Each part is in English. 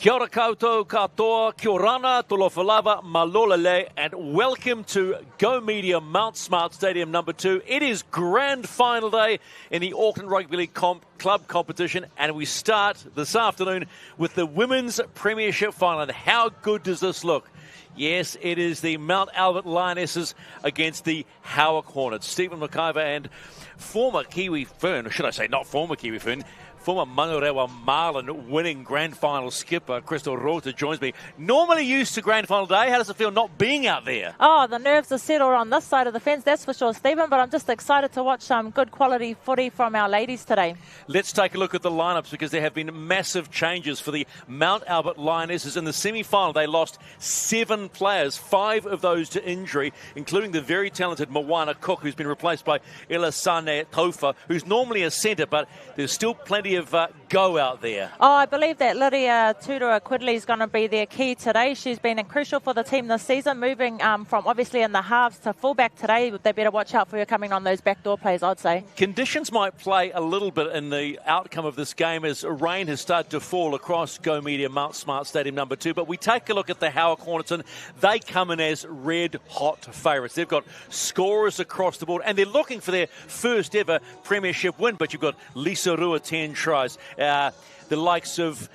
Kia ora koutou katoa, kia orana, tolofalava, malolele, and welcome to Go Media Mount Smart Stadium number 2. It is grand final day in the Auckland Rugby League Club competition, and we start this afternoon with the Women's Premiership final. And how good does this look? Yes, it is the Mount Albert Lionesses against the Howick Hornets. Stephen McIver and former Kiwi Fern, or should I say not former Kiwi Fern, former Manurewa Marlin winning grand final skipper Crystal Rota joins me. Normally used to grand final day, how does it feel not being out there? Oh, the nerves are settled on this side of the fence, that's for sure, Stephen, but I'm just excited to watch some good quality footy from our ladies today. Let's take a look at the lineups because there have been massive changes for the Mount Albert Lionesses. In the semi-final, they lost 7 players, 5 of those to injury, including the very talented Moana Cook, who's been replaced by Elisane Tofa, who's normally a centre, but there's still plenty of go out there. Oh, I believe that Lydia Tudor-Quidley is going to be their key today. She's been crucial for the team this season, moving from obviously in the halves to fullback today. They better watch out for her coming on those backdoor plays, I'd say. Conditions might play a little bit in the outcome of this game as rain has started to fall across Go Media Mount Smart Stadium number 2. But we take a look at the Howick Hornets, and they come in as red-hot favourites. They've got scorers across the board, and they're looking for their first ever Premiership win. But you've got Lisa Rua, 10 tries. The likes of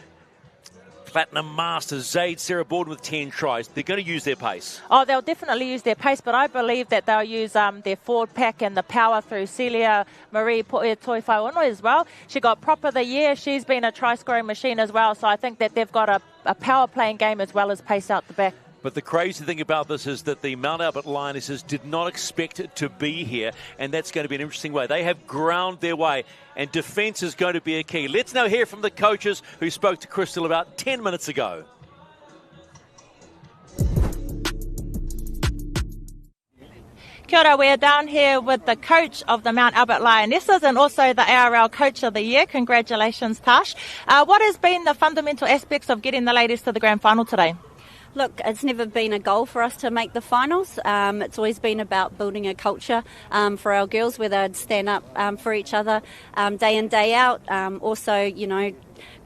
Platinum Masters, Zaid Sarah Borden with 10 tries. They're going to use their pace. Oh, they'll definitely use their pace, but I believe that they'll use their forward pack and the power through Celia Marie Toiwhaiono as well. She got proper the year. She's been a try-scoring machine as well, so I think that they've got a power-playing game as well as pace out the back. But the crazy thing about this is that the Mount Albert Lionesses did not expect it to be here, and that's going to be an interesting way. They have ground their way, and defence is going to be a key. Let's now hear from the coaches who spoke to Crystal about 10 minutes ago. Kia ora, we're down here with the coach of the Mount Albert Lionesses and also the ARL Coach of the Year. Congratulations, Tash. What has been the fundamental aspects of getting the ladies to the grand final today? Look, it's never been a goal for us to make the finals. It's always been about building a culture for our girls where they'd stand up for each other day in, day out. Also,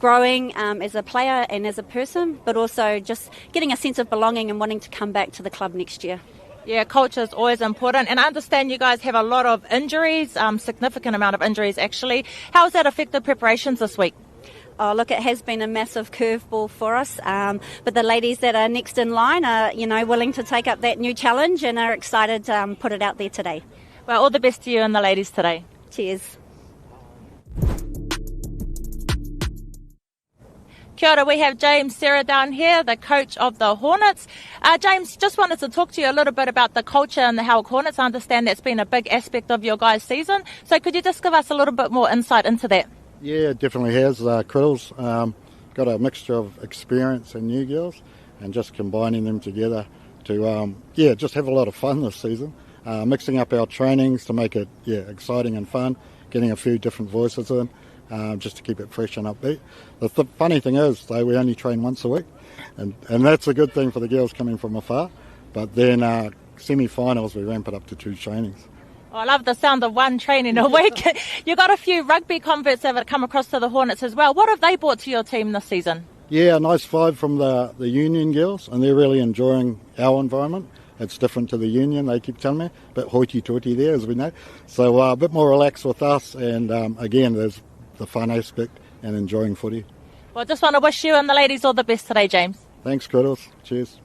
growing as a player and as a person, but also just getting a sense of belonging and wanting to come back to the club next year. Yeah, culture is always important. And I understand you guys have a lot of injuries, significant amount of injuries actually. How has that affected preparations this week? Oh, look, it has been a massive curveball for us, but the ladies that are next in line are, willing to take up that new challenge and are excited to put it out there today. Well, all the best to you and the ladies today. Cheers. Kia ora, we have James Serra down here, the coach of the Hornets. James, just wanted to talk to you a little bit about the culture in the Howick Hornets. I understand that's been a big aspect of your guys' season. So could you just give us a little bit more insight into that? Yeah, it definitely has. Criddles got a mixture of experience and new girls, and just combining them together to, just have a lot of fun this season. Mixing up our trainings to make it, exciting and fun, getting a few different voices in, just to keep it fresh and upbeat. The funny thing is, though, we only train once a week, and that's a good thing for the girls coming from afar. But then semi-finals, we ramp it up to 2 trainings. Oh, I love the sound of 1 training a week. You got a few rugby converts that have come across to the Hornets as well. What have they brought to your team this season? Yeah, a nice vibe from the union girls, and they're really enjoying our environment. It's different to the union, they keep telling me, a bit hoity-toity there, as we know. So a bit more relaxed with us, and again, there's the fun aspect and enjoying footy. Well, just want to wish you and the ladies all the best today, James. Thanks, Criddles. Cheers.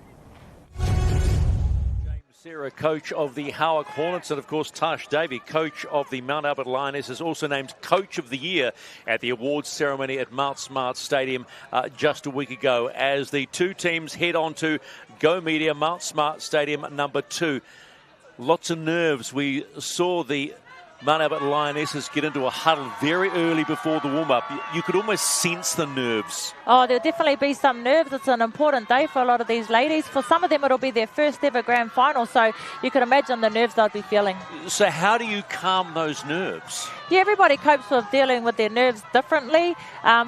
Sarah, coach of the Howick Hornets, and of course Tash Davey, coach of the Mount Albert Lionesses, also named Coach of the Year at the awards ceremony at Mount Smart Stadium just a week ago, as the 2 teams head on to Go Media Mount Smart Stadium number 2. Lots of nerves. We saw the Mount Albert Lionesses get into a huddle very early before the warm-up. You could almost sense the nerves. Oh, there'll definitely be some nerves. It's an important day for a lot of these ladies. For some of them, it'll be their first ever grand final, so you can imagine the nerves they'll be feeling. So how do you calm those nerves? Yeah, everybody copes with dealing with their nerves differently.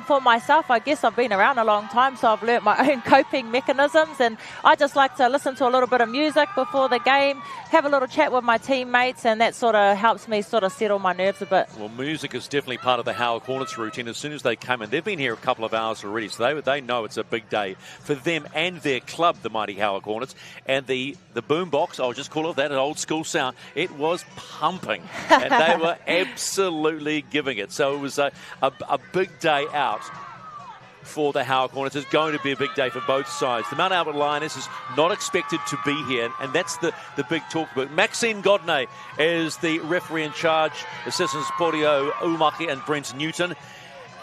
For myself, I guess I've been around a long time, so I've learnt my own coping mechanisms, and I just like to listen to a little bit of music before the game, have a little chat with my teammates, and that sort of helps me sort sort of settle my nerves a bit. Well, music is definitely part of the Howick Hornets routine. As soon as they come in, they've been here a couple of hours already, so they know it's a big day for them and their club, the mighty Howick Hornets. And the boombox, I'll just call it that, an old school sound, it was pumping. And they were absolutely giving it. So it was a big day out for the Howick Hornets. It's going to be a big day for both sides. The Mount Albert Lioness is not expected to be here, and that's the big talk about. Maxine Godney is the referee in charge, assistants Portio Umaki and Brent Newton.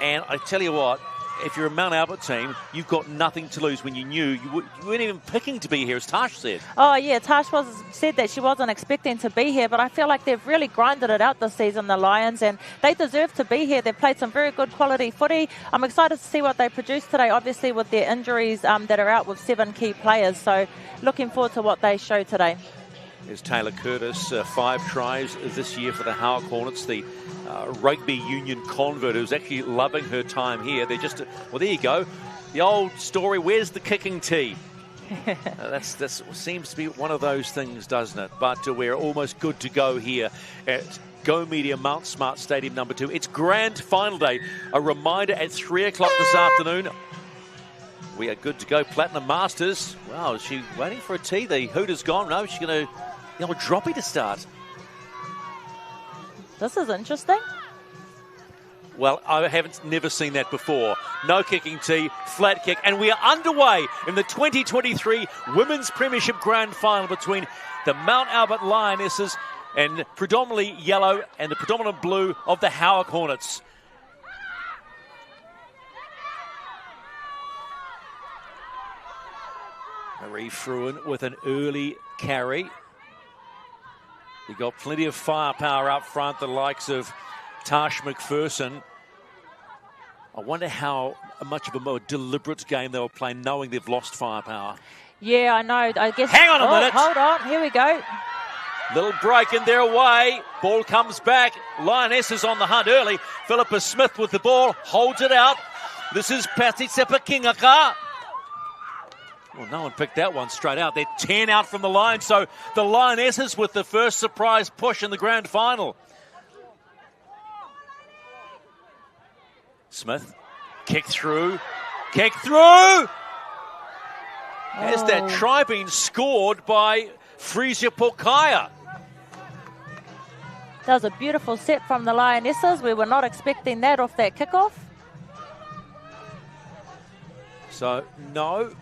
And I tell you what, if you're a Mount Albert team, you've got nothing to lose when you knew you weren't even picking to be here, as Tash said. Oh, yeah, Tash said that she wasn't expecting to be here, but I feel like they've really grinded it out this season, the Lions, and they deserve to be here. They've played some very good quality footy. I'm excited to see what they produce today, obviously with their injuries that are out with 7 key players, so looking forward to what they show today. There's Taylor Curtis, 5 tries this year for the Howick Hornets, the rugby union convert who's actually loving her time here. They're just, well, there you go. The old story, where's the kicking tee? That seems to be one of those things, doesn't it? But we're almost good to go here at Go Media Mount Smart Stadium number 2. It's grand final day. A reminder at 3 o'clock this afternoon. We are good to go. Platinum Masters. Wow, is she waiting for a tee? The hoot is gone. No, she's going to, droppy to start. This is interesting. Well, I haven't never seen that before. No kicking tee, flat kick, and we are underway in the 2023 Women's Premiership Grand Final between the Mount Albert Lionesses and predominantly yellow and the predominant blue of the Howick Hornets. Marie Fruin with an early carry. You've got plenty of firepower up front, the likes of Tash McPherson. I wonder how much of a more deliberate game they were playing, knowing they've lost firepower. Yeah, I know. I guess. Hang on a minute. Hold on. Here we go. Little break in their way. Ball comes back. Lionesses on the hunt early. Philippa Smith with the ball. Holds it out. This is Pati Sepakingaka. Well, no one picked that one straight out. They're 10 out from the line. So the Lionesses with the first surprise push in the grand final. Smith, kick through. Has that try been scored by Frisia Pokaia? That was a beautiful set from the Lionesses. We were not expecting that off that kickoff. So, no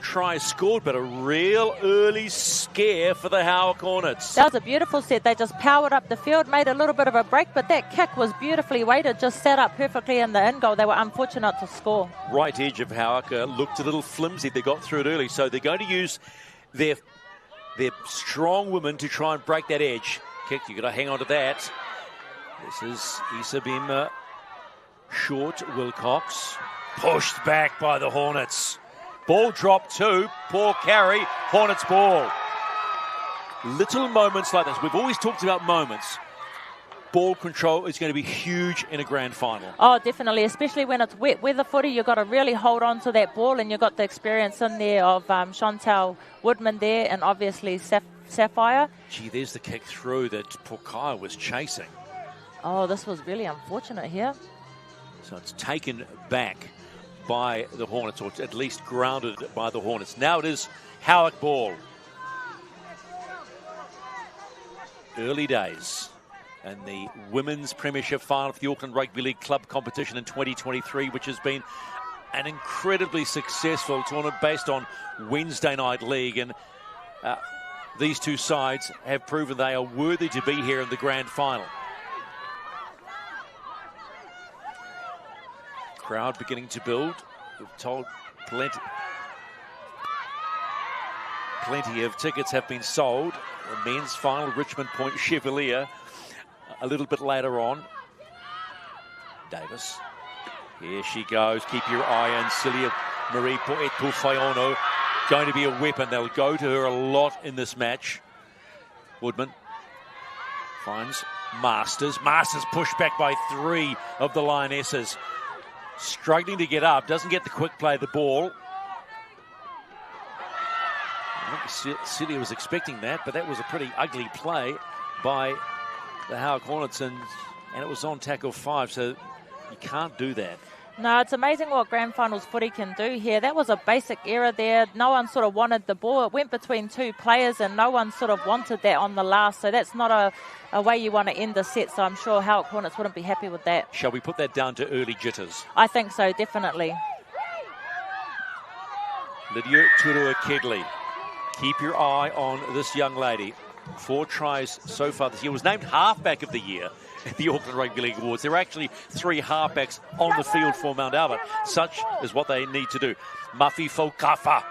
try scored, but a real early scare for the Howick Hornets. That was a beautiful set. They just powered up the field, made a little bit of a break, but that kick was beautifully weighted, just set up perfectly in the in goal. They were unfortunate to score. Right edge of Howick looked a little flimsy. They got through it early, so they're going to use their strong women to try and break that edge. Kick, you've got to hang on to that. This is Isabim Short Wilcox. Pushed back by the Hornets. Ball dropped too. Poor carry. Hornets ball. Little moments like this. We've always talked about moments. Ball control is going to be huge in a grand final. Oh, definitely. Especially when it's wet weather footy. You've got to really hold on to that ball, and you've got the experience in there of Chantal Woodman there and obviously Sapphire. Gee, there's the kick through that Pokaia was chasing. Oh, this was really unfortunate here. So it's taken back by the Hornets, or at least grounded by the Hornets. Now it is Howick ball. Early days and the Women's Premiership final for the Auckland Rugby League Club competition in 2023, which has been an incredibly successful tournament based on Wednesday night league. And these two sides have proven they are worthy to be here in the grand final. Crowd beginning to build. We've told plenty of tickets have been sold. The men's final, Richmond Point Chevalier, a little bit later on. Davis. Here she goes. Keep your eye on Celia Marie Poetu-Faiono. Going to be a weapon. They'll go to her a lot in this match. Woodman finds Masters. Masters pushed back by 3 of the Lionesses. Struggling to get up, doesn't get the quick play of the ball. I think Celia was expecting that, but that was a pretty ugly play by the Howick Hornets, and it was on tackle 5, so you can't do that. No, it's amazing what grand finals footy can do here. That was a basic error there. No one sort of wanted the ball. It went between 2 players and no one sort of wanted that on the last. So that's not a way you want to end the set. So I'm sure Howick Hornets wouldn't be happy with that. Shall we put that down to early jitters? I think so, definitely. Lydia Turua-Kedley. Keep your eye on this young lady. 4 tries so far this year. Was named halfback of the year at the Auckland Rugby League Awards. There are actually 3 halfbacks on the field for Mount Albert. Such is what they need to do. Mafi Fokafa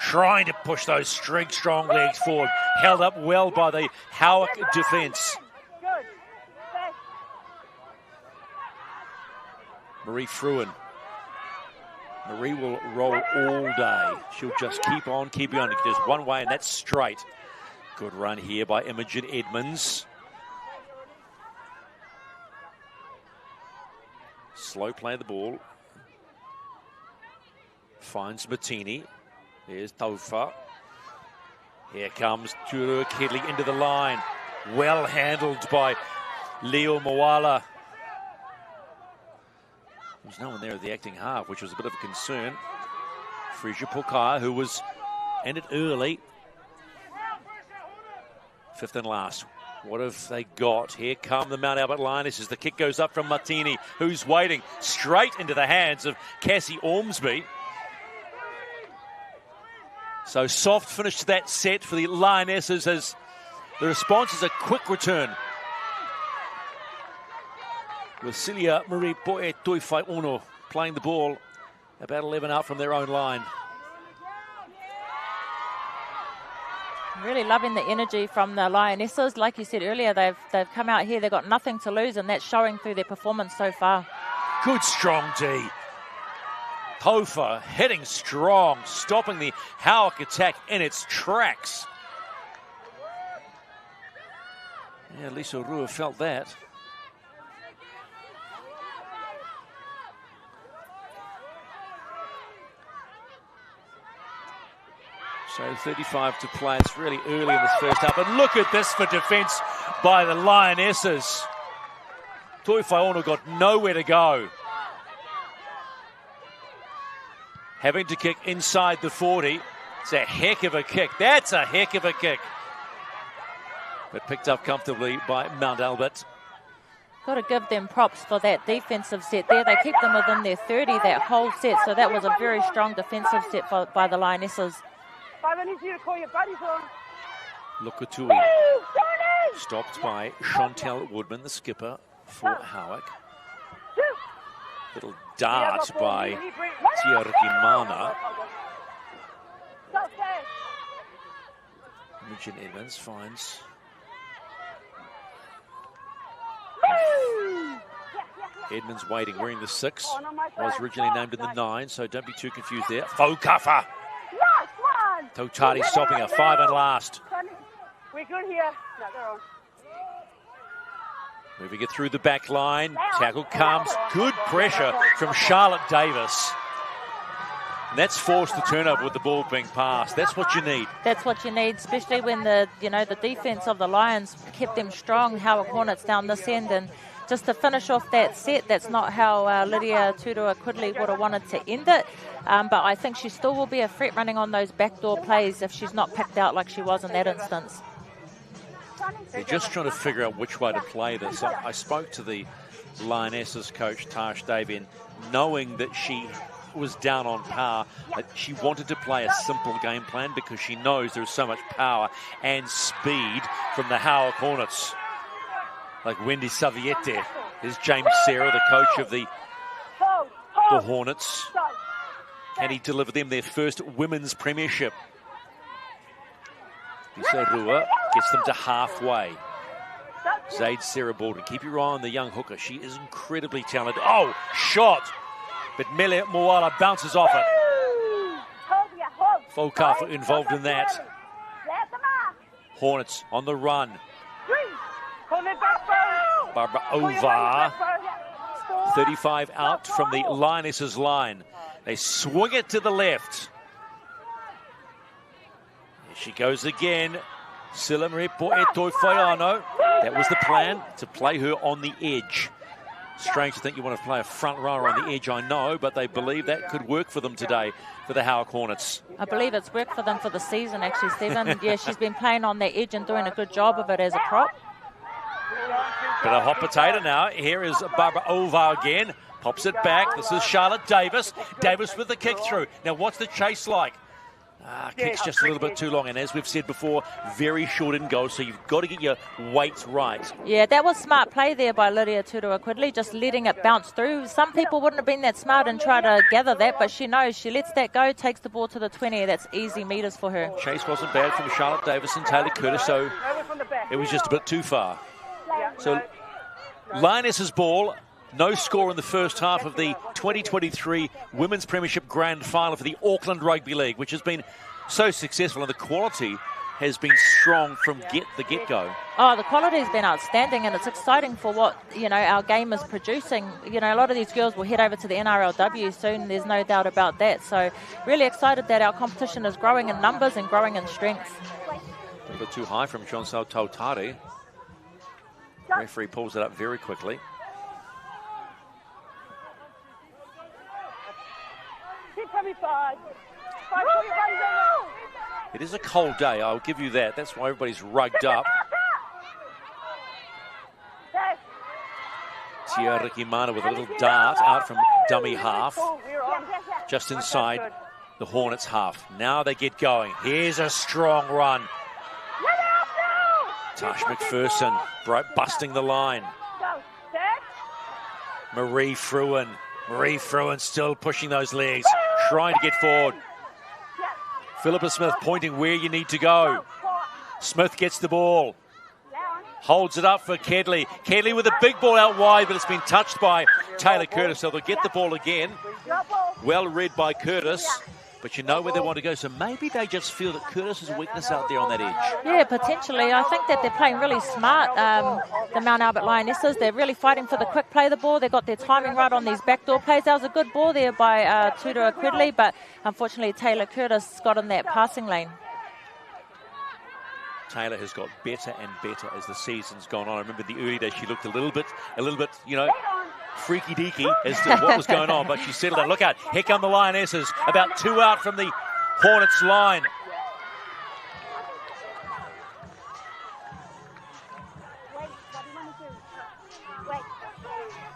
trying to push those strong legs forward. Held up well by the Howick defence. Marie Fruin. Marie will roll all day. She'll just keep on keeping on. There's one way, and that's straight. Good run here by Imogen Edmonds. Slow play of the ball. Finds Martini. There's Taufa. Here comes Turua-Kedley into the line. Well handled by Leo Moala. There's no one there at the acting half, which was a bit of a concern. Frisia Pukai, who was ended early. 5th and last. What have they got? Here come the Mount Albert Lionesses. The kick goes up from Martini, who's waiting straight into the hands of Cassie Ormsby. So soft finish to that set for the Lionesses as the response is a quick return. With Celia Marie Poe Toifai Ono playing the ball about 11 out from their own line. Really loving the energy from the Lionesses. Like you said earlier, they've come out here, they've got nothing to lose, and that's showing through their performance so far. Good strong D. Tofa hitting strong, stopping the Howick attack in its tracks. Yeah, Lisa Rua felt that. So 35 to play. It's really early in this first half. And look at this for defence by the Lionesses. Toifai Ono got nowhere to go. Having to kick inside the 40. It's a heck of a kick. That's a heck of a kick. But picked up comfortably by Mount Albert. Got to give them props for that defensive set there. They kept them within their 30 that whole set. So that was a very strong defensive set by the Lionesses. Lukatui stopped by Chantel Woodman, the skipper for Howick. Little dart by Tiariki Mana. Imogen Edmonds finds Edmonds waiting, wearing the 6. Was originally named in the 9, so don't be too confused there. Fokafa. Totati stopping her. 5 and last. We're good here. No, they're on. Moving it through the back line. Tackle comes. Good pressure from Charlotte Davis. And that's forced the turnover with the ball being passed. That's what you need. That's what you need, especially when the defence of the Lions kept them strong. Howick Hornets down this end, and just to finish off that set, that's not how Lydia Turua-Kedley would have wanted to end it. But I think she still will be a threat running on those backdoor plays if she's not picked out like she was in that instance. They're just trying to figure out which way to play this. I spoke to the Lionesses coach, Tash Davian, knowing that she was down on power, that she wanted to play a simple game plan because she knows there's so much power and speed from the Howick Hornets. Like Wendy Saviete. There's James Sarah, the coach of the Hornets. Can he deliver them their first women's premiership? Lisa Rua gets them to halfway. Zaid Sarah Baldwin. Keep your eye on the young hooker. She is incredibly talented. Oh, shot! But Mele Moala bounces off it. Fokafa involved in that. Hornets on the run. Barbara Ovar. 35 out from the Lionesses line. They swing it to the left. Here she goes again. Sila Maripo Etoifaiano. That was the plan, to play her on the edge. Strange to think you want to play a front rower on the edge, I know, but they believe that could work for them today for the Howick Hornets. I believe it's worked for them for the season, actually, Stephen. Yeah, she's been playing on the edge and doing a good job of it as a prop. Bit of hot potato now. Here is Barbara Olvar again. Pops it back. This is Charlotte Davis. Davis with the kick through. Now, what's the chase like? Kick's just a little bit too long, and as we've said before, very short in goal, so you've got to get your weight right. Yeah, that was smart play there by Lydia Tutua-Quigley, just letting it bounce through. Some people wouldn't have been that smart and try to gather that, but she knows. She lets that go, takes the ball to the 20. That's easy meters for her. Chase wasn't bad from Charlotte Davis and Taylor Curtis, so it was just a bit too far. So Lionesses ball. No score in the first half of the 2023 Women's Premiership Grand Final for the Auckland Rugby League, which has been so successful, and the quality has been strong from the get-go. Oh, the quality has been outstanding, and it's exciting for what, our game is producing. A lot of these girls will head over to the NRLW soon. There's no doubt about that. So really excited that our competition is growing in numbers and growing in strength. A little bit too high from Chancel Tautari. Referee pulls it up very quickly. It is a cold day, I'll give you that. That's why everybody's rugged up. Tia Rikimana with a little dart out from dummy half. Just inside the Hornets half. Now they get going. Here's a strong run. Tash McPherson busting the line. Marie Fruin. Marie Fruin still pushing those legs, trying to get forward. Philippa Smith pointing where you need to go. Smith gets the ball. Holds it up for Kedley. Kedley with a big ball out wide, but it's been touched by Taylor Curtis, so they'll get the ball again. Well read by Curtis, but you know where they want to go, so maybe they just feel that Curtis' weakness out there on that edge. Yeah, potentially. I think that they're playing really smart, the Mount Albert Lionesses. They're really fighting for the quick play of the ball. They've got their timing right on these backdoor plays. That was a good ball there by Tutua-Quigley, but unfortunately Taylor Curtis got in that passing lane. Taylor has got better and better as the season's gone on. I remember the early days she looked a little bit, freaky-deaky as to what was going on, but she settled down. Look out, here come the Lionesses, about 2 out from the Hornets line.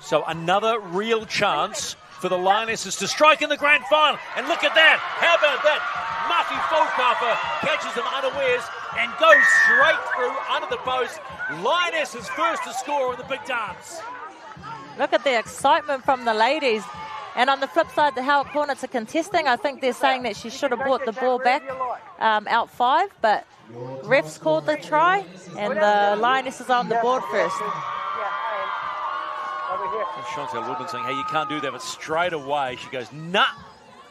So another real chance for the Lionesses to strike in the grand final. And look at that. How about that? Muffy Folkaffer catches him unawares and goes straight through under the post. Lionesses first to score in the big dance. Look at the excitement from the ladies. And on the flip side, the Howick Hornets are contesting. I think they're saying that she should have brought the ball back out 5, but refs called the try, and the Lionesses are on the board first. Chantal Woodman saying, hey, you can't do that, but straight away she goes, nah,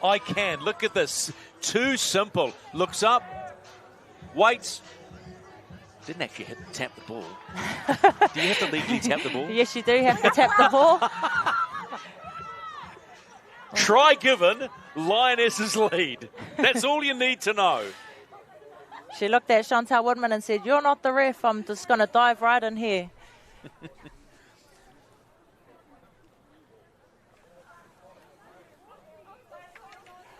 I can. Look at this. Too simple. Looks up, waits. Didn't actually tap the ball. Do you have to legally tap the ball? Yes, you do have to tap the ball. Try given, Lionesses lead. That's all you need to know. She looked at Chantal Woodman and said, you're not the ref, I'm just going to dive right in here.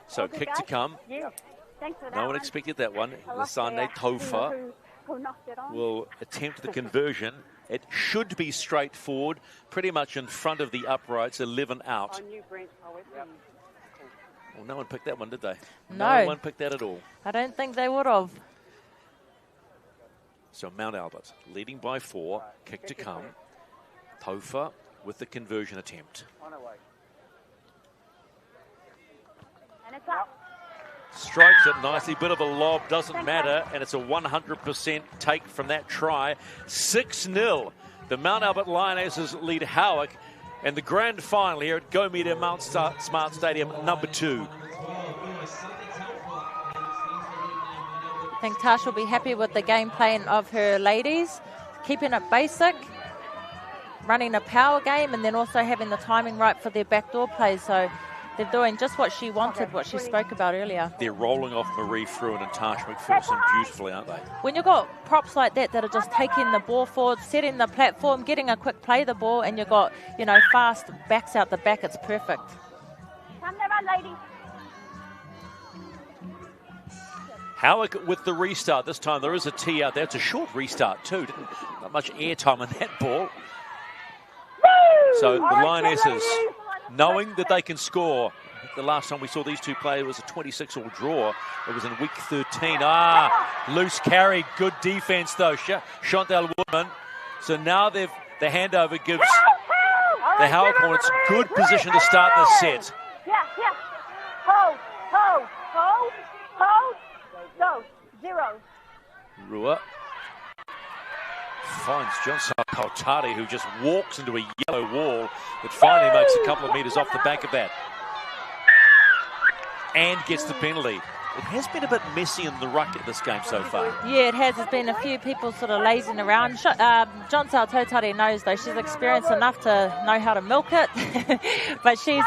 So kick to come. No one expected that one. Lasane Tofa will attempt the conversion. It should be straightforward, pretty much in front of the uprights, 11 out. Well, no one picked that one, did they? No one picked that at all. I don't think they would have. So Mount Albert leading by 4, kick to come. Tofa with the conversion attempt. Strikes it nicely, bit of a lob, doesn't matter, and it's a 100% take from that try. 6-0. The Mount Albert Lionesses lead Howick, and the grand final here at Go Media Mount Smart Stadium, number 2. I think Tash will be happy with the game plan of her ladies, keeping it basic, running a power game, and then also having the timing right for their backdoor plays. So They're doing just what she wanted, what she spoke about earlier. They're rolling off Marie Fruin and Tash McPherson beautifully, aren't they? When you've got props like that are just taking the ball forward, setting the platform, getting a quick play the ball, and you've got, fast backs out the back, it's perfect. Come there, ladies. Howick with the restart. This time there is a tee out there. It's a short restart too. Not much air time on that ball. So the Lionesses, knowing that they can score. The last time we saw these two play, it was a 26-all draw. It was in week 13. Loose carry. Good defence though. Chantal Woodman. So now the handover gives the Howick Hornets good position to start the set. Yeah. Hold. Go. 0. Rua finds Johnson Kautari, who just walks into a yellow wall that finally makes a couple of metres off the back of that. And gets the penalty. It has been a bit messy in the ruck at this game so far. Yeah, it has. There's been a few people sort of lazing around. Johnson Kautari knows, though. She's experienced enough to know how to milk it. But she's,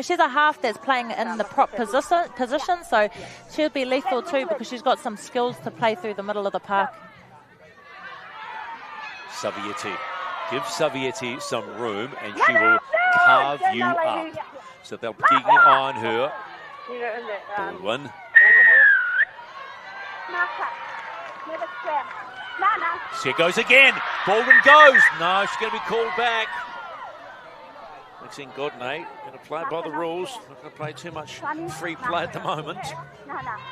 she's a half that's playing in the prop position, so she'll be lethal too because she's got some skills to play through the middle of the park. Savietti. Give Savietti some room and she will carve you up. So they'll keep an eye on her. Baldwin. Here goes again. Baldwin goes. No, she's going to be called back. Maxine Godney going to play by the rules. Not going to play too much free play at the moment.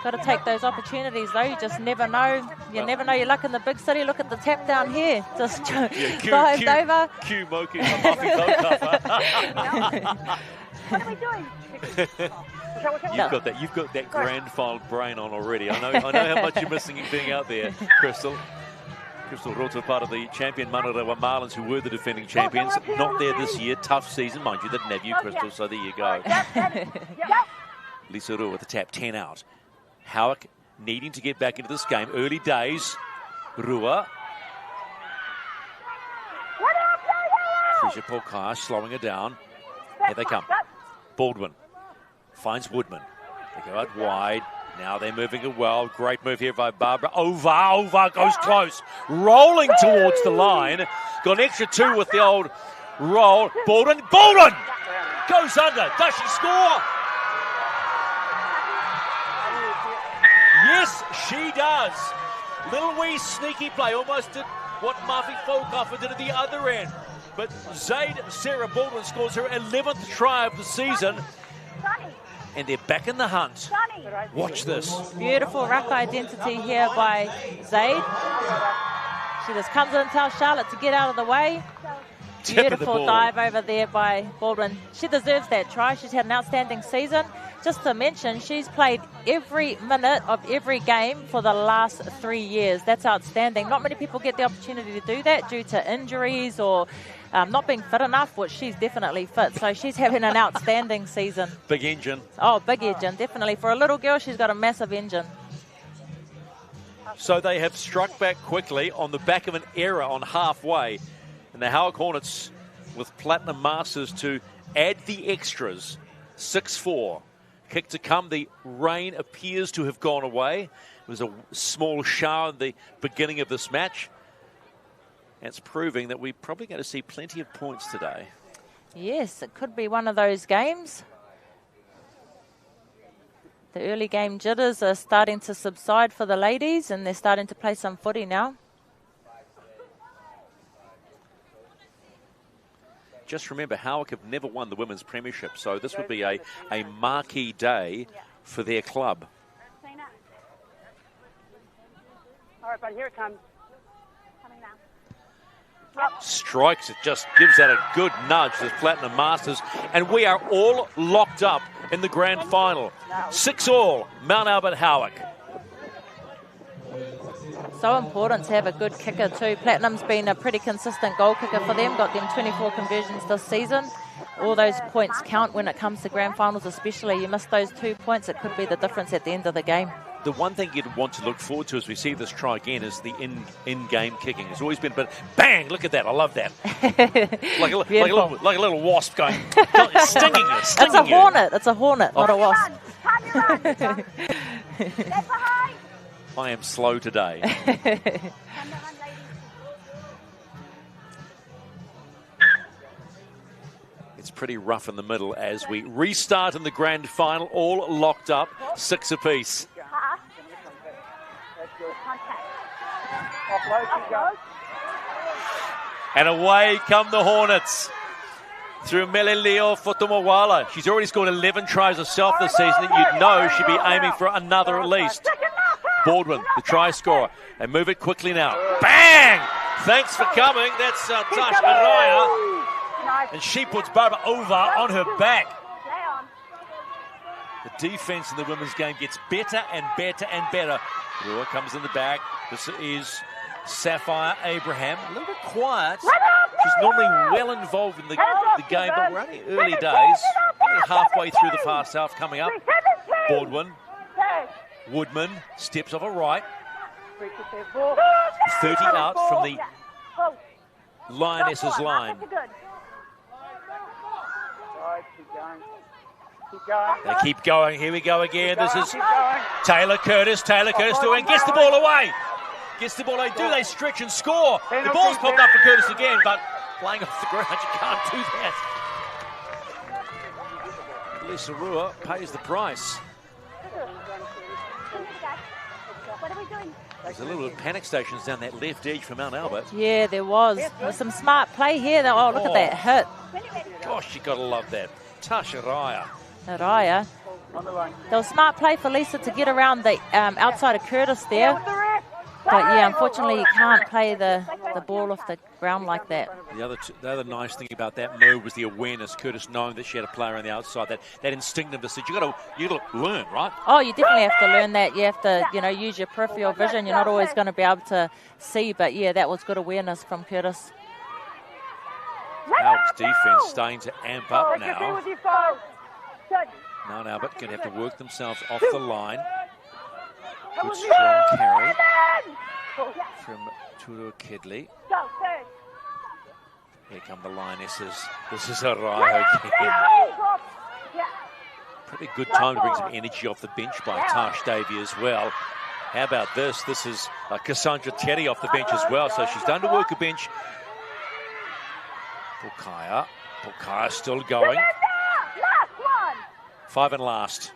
Got to take those opportunities, though. You just never know. You never know your luck in the big city. Look at the tap down here. Just dived over. Cue Moki. Muffy Cover. What are we doing? You've got that grand final brain on already. I know how much you're missing being out there, Crystal. Crystal Roto, part of the champion Manarewa Marlins, who were the defending champions. Not there this year. Tough season, mind you. They didn't have you, Crystal, so there you go. Lisa Rua with the tap, 10 out. Howick needing to get back into this game. Early days. Rua. Tricia Polkar slowing her down. Here they come. Baldwin finds Woodman. They go out wide. Now they're moving it well. Great move here by Barbara. Over goes close. Rolling towards the line. Got an extra 2 with the old roll. Baldwin goes under. Does she score? Yes, she does. Little wee sneaky play. Almost did what Muffy Folkoffer did at the other end. But Zaid Sarah Baldwin scores her 11th try of the season. And they're back in the hunt. Watch this. Beautiful ruck identity here by Zaid. She just comes in and tells Charlotte to get out of the way. Beautiful dive over there by Baldwin. She deserves that try. She's had an outstanding season. Just to mention, she's played every minute of every game for the last 3 years. That's outstanding. Not many people get the opportunity to do that due to injuries or not being fit enough, which she's definitely fit. So she's having an outstanding season. Big engine. Oh, big engine, definitely. For a little girl, she's got a massive engine. So they have struck back quickly on the back of an error on halfway. And the Howick Hornets with Platinum Masters to add the extras. 6-4. Kick to come. The rain appears to have gone away. It was a small shower at the beginning of this match. It's proving that we're probably going to see plenty of points today. Yes, it could be one of those games. The early game jitters are starting to subside for the ladies, and they're starting to play some footy now. Just remember, Howick have never won the Women's Premiership, so this would be a marquee day for their club. All right, buddy, here it comes. Strikes it, just gives that a good nudge to the Platinum Masters, and we are all locked up in the grand final. 6-all, Mount Albert Howick. So important to have a good kicker too. Platinum's been a pretty consistent goal kicker for them, got them 24 conversions this season. All those points count when it comes to grand finals especially. You miss those 2 points, it could be the difference at the end of the game. the one thing you'd want to look forward to as we see this try again is the in-game kicking. It's always been, but bang! Look at that. I love that. like a little wasp going, stinging you. It's a hornet. It's a hornet, not a wasp. I am slow today. It's pretty rough in the middle as we restart in the grand final, all locked up, 6 apiece. And away come the Hornets through Meleleo Fotomawala. She's already scored 11 tries herself this season. You'd know she'd be aiming for another at least. Baldwin, the try scorer. They move it quickly now. Bang! Thanks for coming. That's Tash Araya. And she puts Barbara over on her back. The defense in the women's game gets better and better and better. Rua comes in the back. This is Sapphire Abraham. A little bit quiet. She's normally well involved in the game, but we're only early days. Only halfway through the fast half coming up. Baldwin. Woodman steps off a right. 30 out from the Lionesses line. They keep going. Here we go again. This is Taylor Curtis. Taylor Curtis doing, gets the ball away. Gets the ball away. Do they stretch and score? The ball's popped up for Curtis again, but playing off the ground, you can't do that. Lisa Rua pays the price. What are we doing? There's a little bit of panic stations down that left edge for Mount Albert. Yeah, there was. There's some smart play here. Oh, look at that hit. Gosh, you got to love that. Tasha Raya. Araya. There was smart play for Lisa to get around the outside of Curtis there. But yeah, unfortunately, you can't play the ball off the ground like that. The other nice thing about that move was the awareness. Curtis knowing that she had a player on the outside, that instinctiveness that you got to learn, right? Oh, you definitely have to learn that. You have to, use your peripheral vision. You're not always going to be able to see, but yeah, that was good awareness from Curtis. Howick's defense starting to amp up now. Mount Albert going to have to work themselves off the line. Good strong carry from Turo Kedley. Here come the Lionesses. This is Araya again. Pretty good time to bring some energy off the bench by Tash Davey as well. How about this? This is Cassandra Terry off the bench as well. So she's done to work a bench. Pulkaya still going. 5 and last.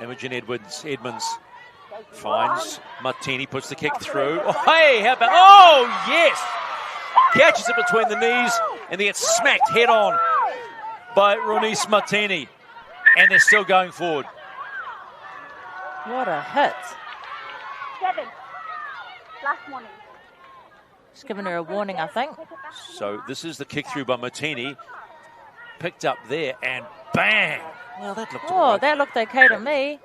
Imogen Edmonds finds Martini, puts the kick through. Oh, hey, how about... Oh, yes! Catches it between the knees and then gets smacked head on by Ronice Martini. And they're still going forward. What a hit. 7. Last warning. Just giving her a warning, I think. So this is the kick through by Martini. Picked up there and bang! Well, that looked all right. That looked okay to me.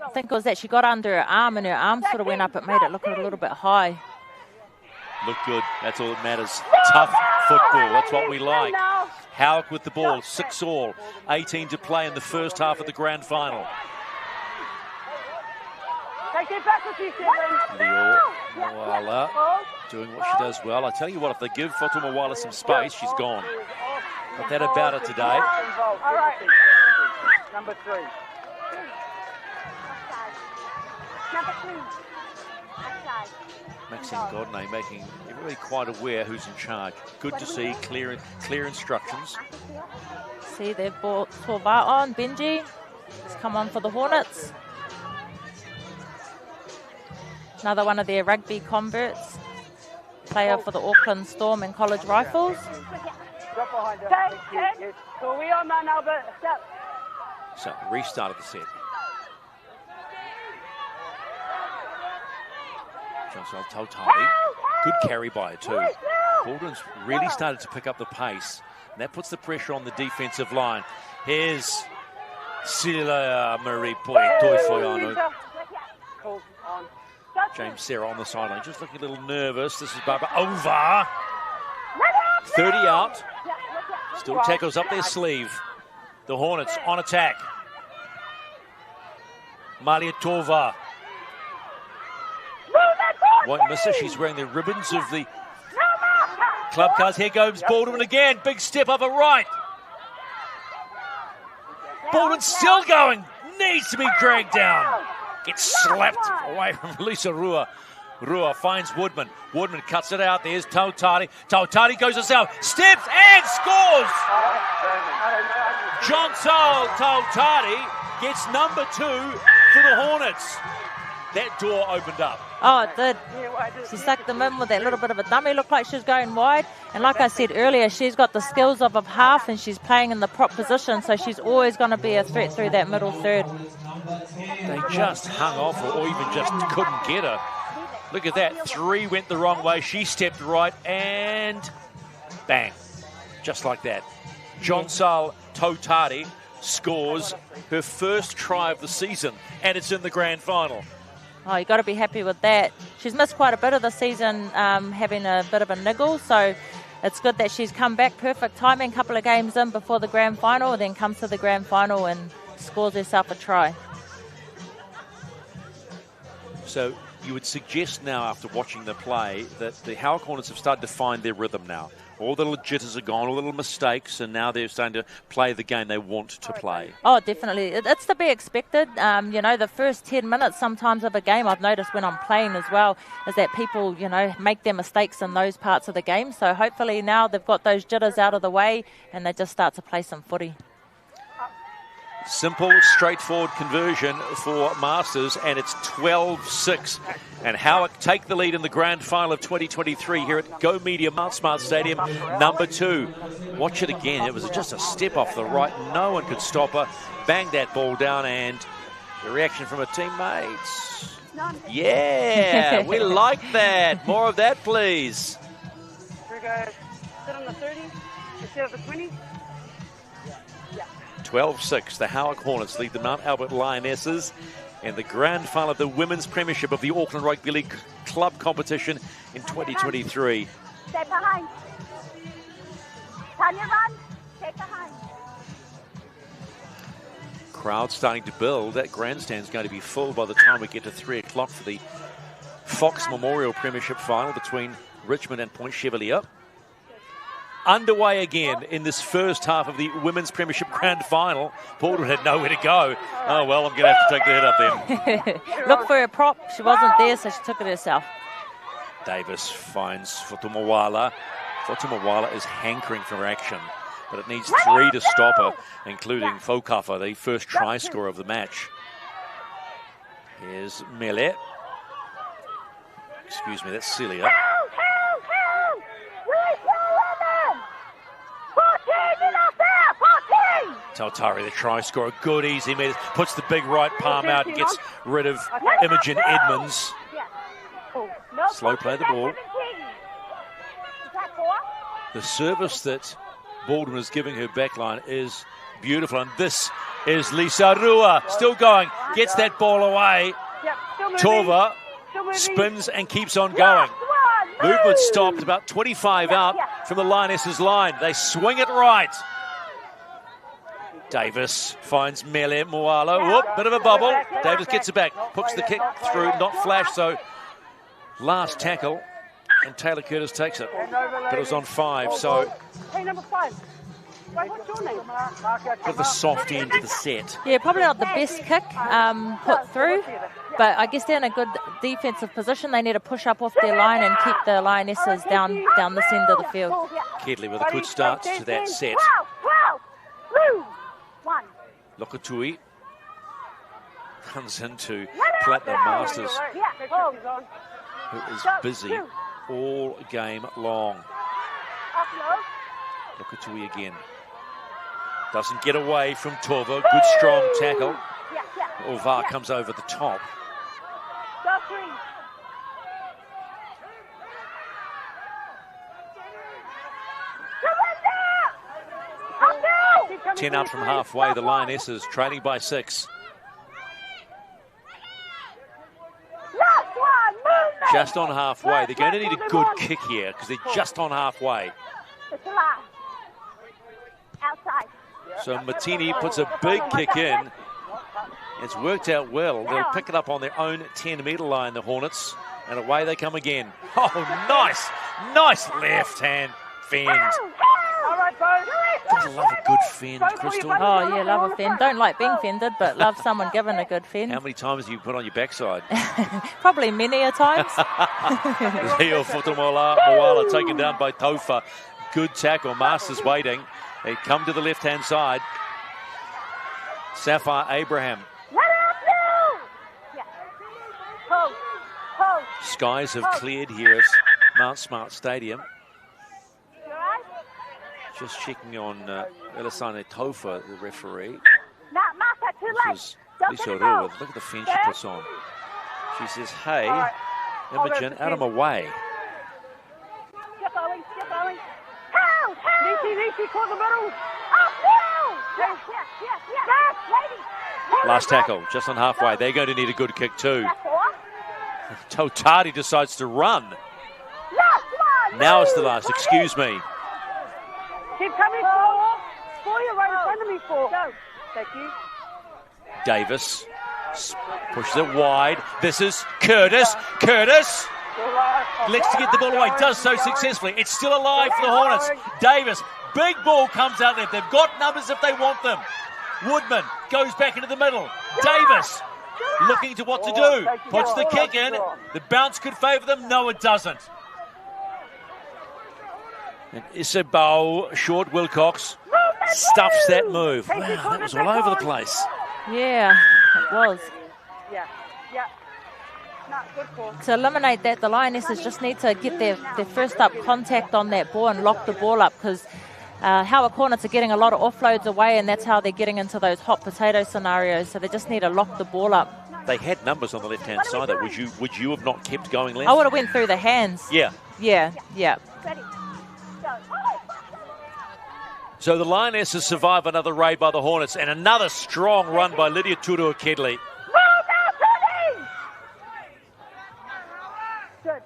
I think it was that she got under her arm and her arm sort of went up. It made it look a little bit high. Looked good. That's all that matters. Tough football. That's what we like. Howick with the ball. 6 all. 18 to play in the first half of the grand final. Leo Moala doing what she does well. I tell you what, if they give Fotomawala some space, she's gone. Got that about her today. All right. Number 3. Number 2. Maxine Godney making everybody quite aware who's in charge. Good to see clear instructions. See, they've brought Torvar on. Benji has come on for the Hornets. Another one of their rugby converts. Player for the Auckland Storm and College Rifles. So, restart of the set. Johnson Totali. Good carry by her too. Baldwin's really started to pick up the pace. And that puts the pressure on the defensive line. Here's Sila Marie Toifoyano. James Sarah on the sideline, just looking a little nervous. This is Barbara over. 30 out. Still tackles up their sleeve. The Hornets on attack. Malia Tova Won't miss her. She's wearing the ribbons of the club cars. Here goes Baldwin again. Big step up a right. Baldwin still going. Needs to be dragged down. Gets slapped away from Lisa Rua. Rua finds Woodman. Woodman cuts it out. There's Tautari. Tautari goes herself. Steps and scores. John Tautari gets number 2 for the Hornets. That door opened up. Oh, it did. She sucked them in with that little bit of a dummy. Looked like she was going wide. And like I said earlier, she's got the skills of a half and she's playing in the prop position, so she's always going to be a threat through that middle third. They just hung off her or even just couldn't get her. Look at that. 3 went the wrong way. She stepped right and bang. Just like that. Jonsal Tautari scores her first try of the season, and it's in the grand final. Oh, you've got to be happy with that. She's missed quite a bit of the season, having a bit of a niggle, so it's good that she's come back. Perfect timing, couple of games in before the grand final, then comes to the grand final and scores herself a try. So you would suggest now, after watching the play, that the Howick Hornets have started to find their rhythm now. All the little jitters are gone, all the little mistakes, and now they're starting to play the game they want to play. Oh, definitely. It's to be expected. You know, the first 10 minutes sometimes of a game, I've noticed when I'm playing as well, is that people, you know, make their mistakes in those parts of the game. So hopefully now they've got those jitters out of the way and they just start to play some footy. Simple, straightforward conversion for Masters, and it's 12-6. And Howick take the lead in the grand final of 2023 here at Go Media Mount Smart Stadium, number 2. Watch it again. It was just a step off the right. No one could stop her. Banged that ball down, and the reaction from her teammates. Yeah, we like that. More of that, please. Here guys, sit on the 30 instead of the 20. 12-6, the Howick Hornets lead the Mount Albert Lionesses in the grand final of the Women's Premiership of the Auckland Rugby League Club competition in 2023. Stay behind. Tanya, run. Stay behind. Crowd starting to build. That grandstand's going to be full by the time we get to 3 o'clock for the Fox Memorial Premiership final between Richmond and Point Chevalier. Underway again in this first half of the Women's Premiership Grand Final. Baldwin had nowhere to go. Oh, well, I'm going to have to take the hit up then. Look for her prop. She wasn't there, so she took it herself. Davis finds Fotumawala. Fotumawala is hankering for action, but it needs 3 to stop her, including Fokafa, the first try scorer of the match. Here's Mele. Excuse me, that's Celia. Tautari, the try scorer, good easy meters, puts the big right palm out and gets rid of Imogen Edmonds. Slow play the ball. The service that Baldwin is giving her backline is beautiful, and this is Lisa Rua, still going, gets that ball away. Tova spins and keeps on going. Movement stopped about 25 out from the Lionesses line. They swing it right. Davis finds Mele Moalo. Whoop, bit of a bubble. Davis gets it back, hooks the kick through, not flash, so last tackle, and Taylor Curtis takes it. But it was on 5, so Hey, number 5. What's your name? put the soft end to the set. Yeah, probably not the best kick put through, but I guess they're in a good defensive position. They need to push up off their line and keep the Lionesses down this end of the field. Kedley with a good start to that set. 12, blue, 1. Lokatui runs into Platinum Masters, who is busy all game long. Lokatui again. Doesn't get away from Tova. Good strong tackle. Ovar comes over the top. 10 out from halfway, the Lionesses trailing by 6. Just on halfway. They're going to need a good kick here because they're just on halfway. So Martini puts a big kick in. It's worked out well. They'll pick it up on their own 10-metre line, the Hornets. And away they come again. Oh, nice left-hand fend. All right, I love a good fend, Crystal. Oh, yeah, love a fend. Don't like being fended, but love someone giving a good fend. How many times have you put on your backside? Probably many a times. Leo Moala taken down by Tofa. Good tackle. Masters waiting. They come to the left-hand side. Sapphire Abraham. Skies have cleared here at Mount Smart Stadium. Just checking on Elisane Tofa, the referee. This is Lisa Rua. Look at the fin she puts on. She says, hey, Imogen, out of my way. Skip going. Nisi, caught the middle. Last tackle, just on halfway. They're going to need a good kick too. Totati decides to run. Now it's the last, excuse me. Keep coming, four. You're right in front of me, four. Go. Thank you. Davis pushes it wide. This is Curtis. Curtis looks to get the ball away, does so successfully. It's still alive for the Hornets. Davis, big ball comes out there. They've got numbers if they want them. Woodman goes back into the middle. Davis looking to what to do. Puts the kick in. The bounce could favour them. No, it doesn't. And Isabel Short Wilcox stuffs that move. Wow, that was all over the place. Yeah, it was. Yeah. No, good call. To eliminate that, the Lionesses just need to get their first up contact on that ball and lock the ball up, because Howick Hornets are getting a lot of offloads away, and that's how they're getting into those hot potato scenarios. So they just need to lock the ball up. They had numbers on the left-hand side, though. Would you have not kept going left? I would have went through the hands. Yeah. Ready. So the Lionesses survive another raid by the Hornets, and another strong run by Lydia Turua Kedley. Good.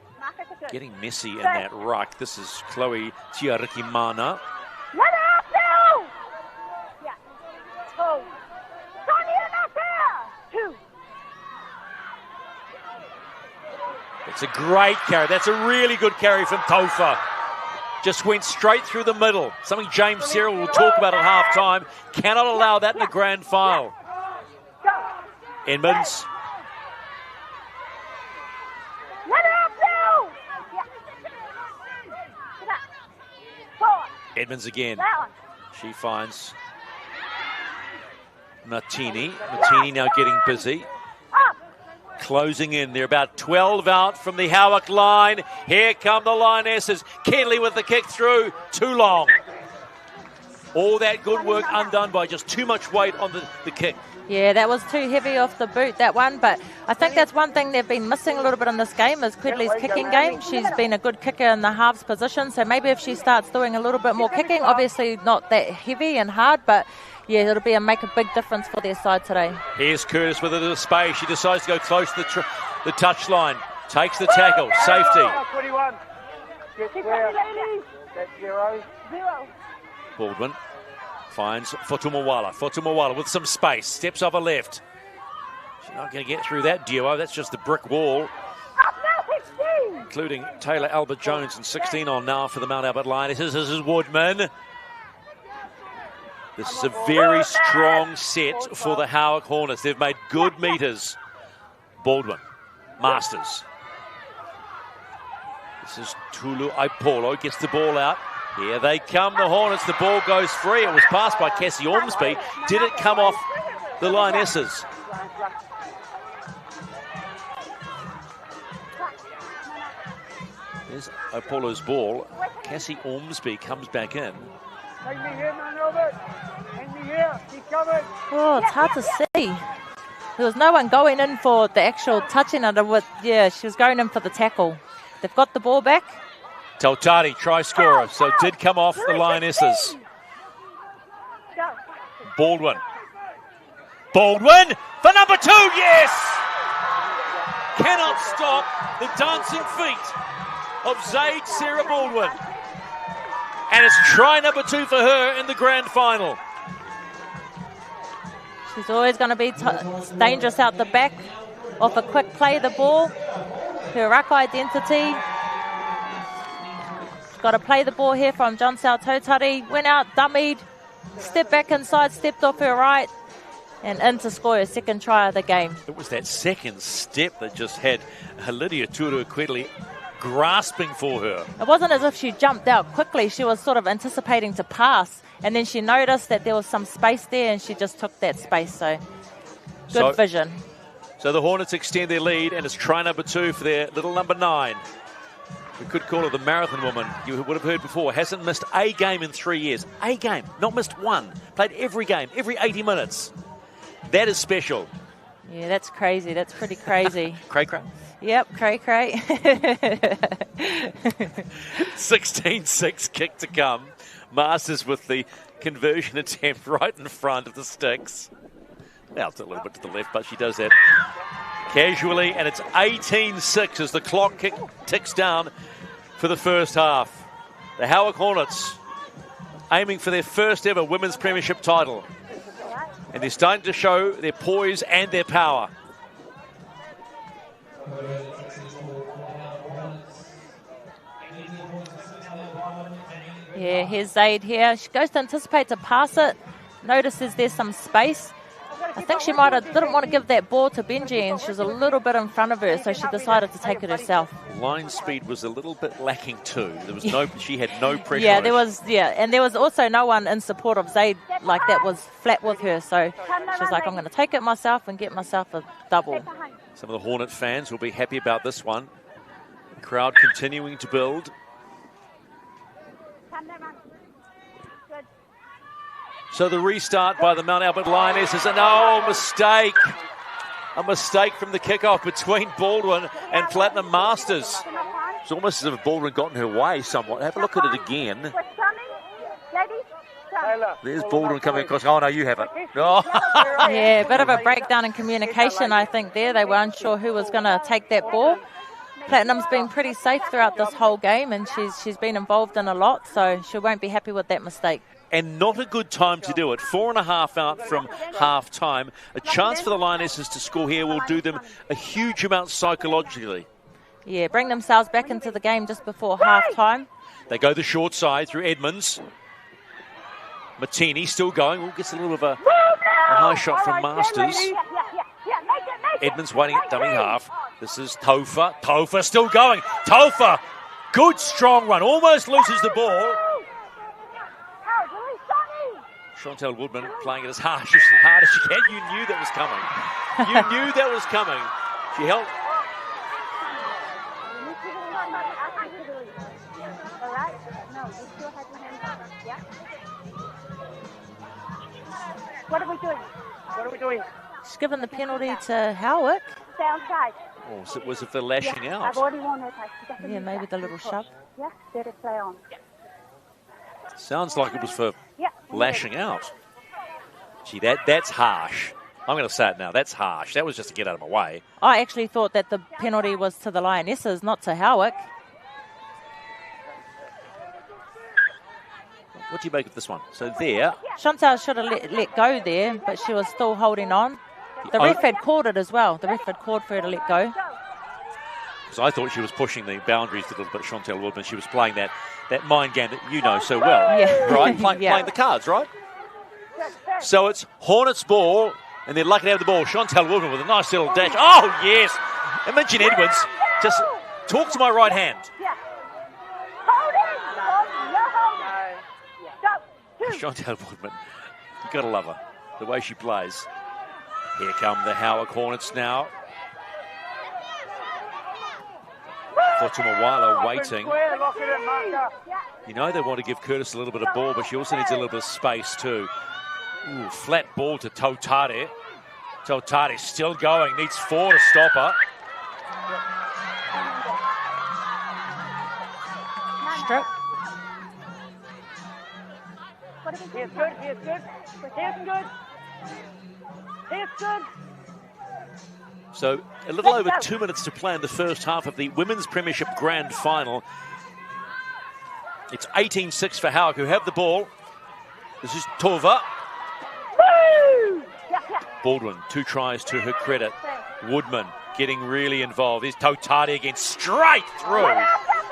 Getting messy in that ruck. This is Chloe Tiarikimana. It's a great carry. That's a really good carry from Tofa. Just went straight through the middle. Something James Cyril will talk about at half-time. Cannot allow that in the grand final. Edmonds. Edmonds again. She finds Martini. Martini now getting busy. Closing in. They're about 12 out from the Howick line. Here come the Lionesses. Kedley with the kick through. Too long. All that good work undone by just too much weight on the kick. Yeah, that was too heavy off the boot, that one. But I think that's one thing they've been missing a little bit in this game is Kedley's kicking game. She's been a good kicker in the halves position. So maybe if she starts doing a little bit more kicking, obviously not that heavy and hard, but yeah, it'll make a big difference for their side today. Here's Curtis with a little space. She decides to go close to the touchline. Takes the tackle. Safety. 21. That's 0. Baldwin finds Fotumawala. Fotumawala with some space. Steps over left. She's not going to get through that duo. That's just the brick wall. Including Taylor Albert-Jones and 16 on now for the Mount Albert Lionesses. This is Woodman. This is a very strong set for the Howick Hornets. They've made good meters. Baldwin. Masters. This is Tulu Aipolo. Gets the ball out. Here they come, the Hornets. The ball goes free. It was passed by Cassie Ormsby. Did it come off the Lionesses? There's Apollo's ball. Cassie Ormsby comes back in. Take me here, man, Robert. Take me here. Keep coming. Oh, it's hard to see. There was no one going in for the actual touching under with. Yeah, she was going in for the tackle. They've got the ball back. Tautati, try scorer, so it did come off the Lionesses. Baldwin. Baldwin for number 2, yes! Cannot stop the dancing feet of Zaid Sarah Baldwin. And it's try number 2 for her in the grand final. She's always going to be dangerous out the back. Off a quick play, the ball. her ruck identity. She's got to play the ball here from John Tautari. Went out, dummied, stepped back inside, stepped off her right, and in to score her second try of the game. It was that second step that just had Lydia Turuaquidli grasping for her. It wasn't as if she jumped out quickly. She was sort of anticipating to pass, and then she noticed that there was some space there, and she just took that space. So good vision. So the Hornets extend their lead, and it's try number 2 for their little number 9. We could call her the marathon woman. You would have heard before. Hasn't missed a game in 3 years. A game. Not missed one. Played every game, every 80 minutes. That is special. Yeah, that's crazy. That's pretty crazy. Cray-cray. Yep, cray-cray. 16-6 kick to come. Masters with the conversion attempt right in front of the sticks. Now it's a little bit to the left, but she does that casually. And it's 18-6 as the clock ticks down for the first half. The Howick Hornets aiming for their first ever women's premiership title. And they're starting to show their poise and their power. Yeah, here's Zaid here. She goes to anticipate to pass it. Notices there's some space. I think she didn't want to give that ball to Benji, and she was a little bit in front of her, so she decided to take it herself. Line speed was a little bit lacking too. There was she had no pressure. Yeah, and there was also no one in support of Zaid like that was flat with her. So she was like, I'm going to take it myself and get myself a double. Some of the Hornet fans will be happy about this one. The crowd continuing to build. So the restart by the Mount Albert Lionesses, and mistake. A mistake from the kickoff between Baldwin and Platinum Masters. It's almost as if Baldwin got in her way somewhat. Have a look at it again. There's Baldwin coming across. Oh, no, you have it. Oh. Yeah, a bit of a breakdown in communication, I think, there. They were unsure who was going to take that ball. Platinum's been pretty safe throughout this whole game, and she's been involved in a lot, so she won't be happy with that mistake. And not a good time to do it. 4.5 out from half-time. A chance for the Lionesses to score here will do them a huge amount psychologically. Yeah, bring themselves back into the game just before half-time. They go the short side through Edmonds. Martini still going. Gets a little bit of a high shot from Masters. Edmonds waiting at dummy half. This is Topher. Topher still going. Topher, good strong run. Almost loses the ball. Chantel Woodman playing it as hard as she can. You knew that was coming. You knew that was coming. She held. What are we doing? What are we doing? She's given the penalty to Howick. Stay on side. Oh, so was it for lashing out? I've already won it. Yeah, maybe the little shove. Yeah, better play on. Sounds like it was for lashing out. Gee, that's harsh. I'm going to say it now. That's harsh. That was just to get out of my way. I actually thought that the penalty was to the Lionesses, not to Howick. What do you make of this one? So there. Chantal should have let go there, but she was still holding on. The ref had called it as well. The ref had called for her to let go. Because I thought she was pushing the boundaries a little bit, Chantel Woodman. She was playing that mind game that you know so well. Yeah. Right? Playing the cards, right? So it's Hornets ball, and they're lucky to have the ball. Chantel Woodman with a nice little dash. Oh, yes. And mention Edwards. Just talk to my right hand. Chantel Woodman. You've got to love her. The way she plays. Here come the Howick Hornets now. Fatumawala waiting. You know they want to give Curtis a little bit of ball, but she also needs a little bit of space too. Ooh, flat ball to Tautari. Tautari still going, needs 4 to stop her. Strip. Here's good, here's good, here's good, here's good. So a little over 2 minutes to play in the first half of the Women's Premiership Grand Final. It's 18-6 for Howick, who have the ball. This is Tova. Baldwin, 2 tries to her credit. Woodman getting really involved. Here's Tautari again, straight through.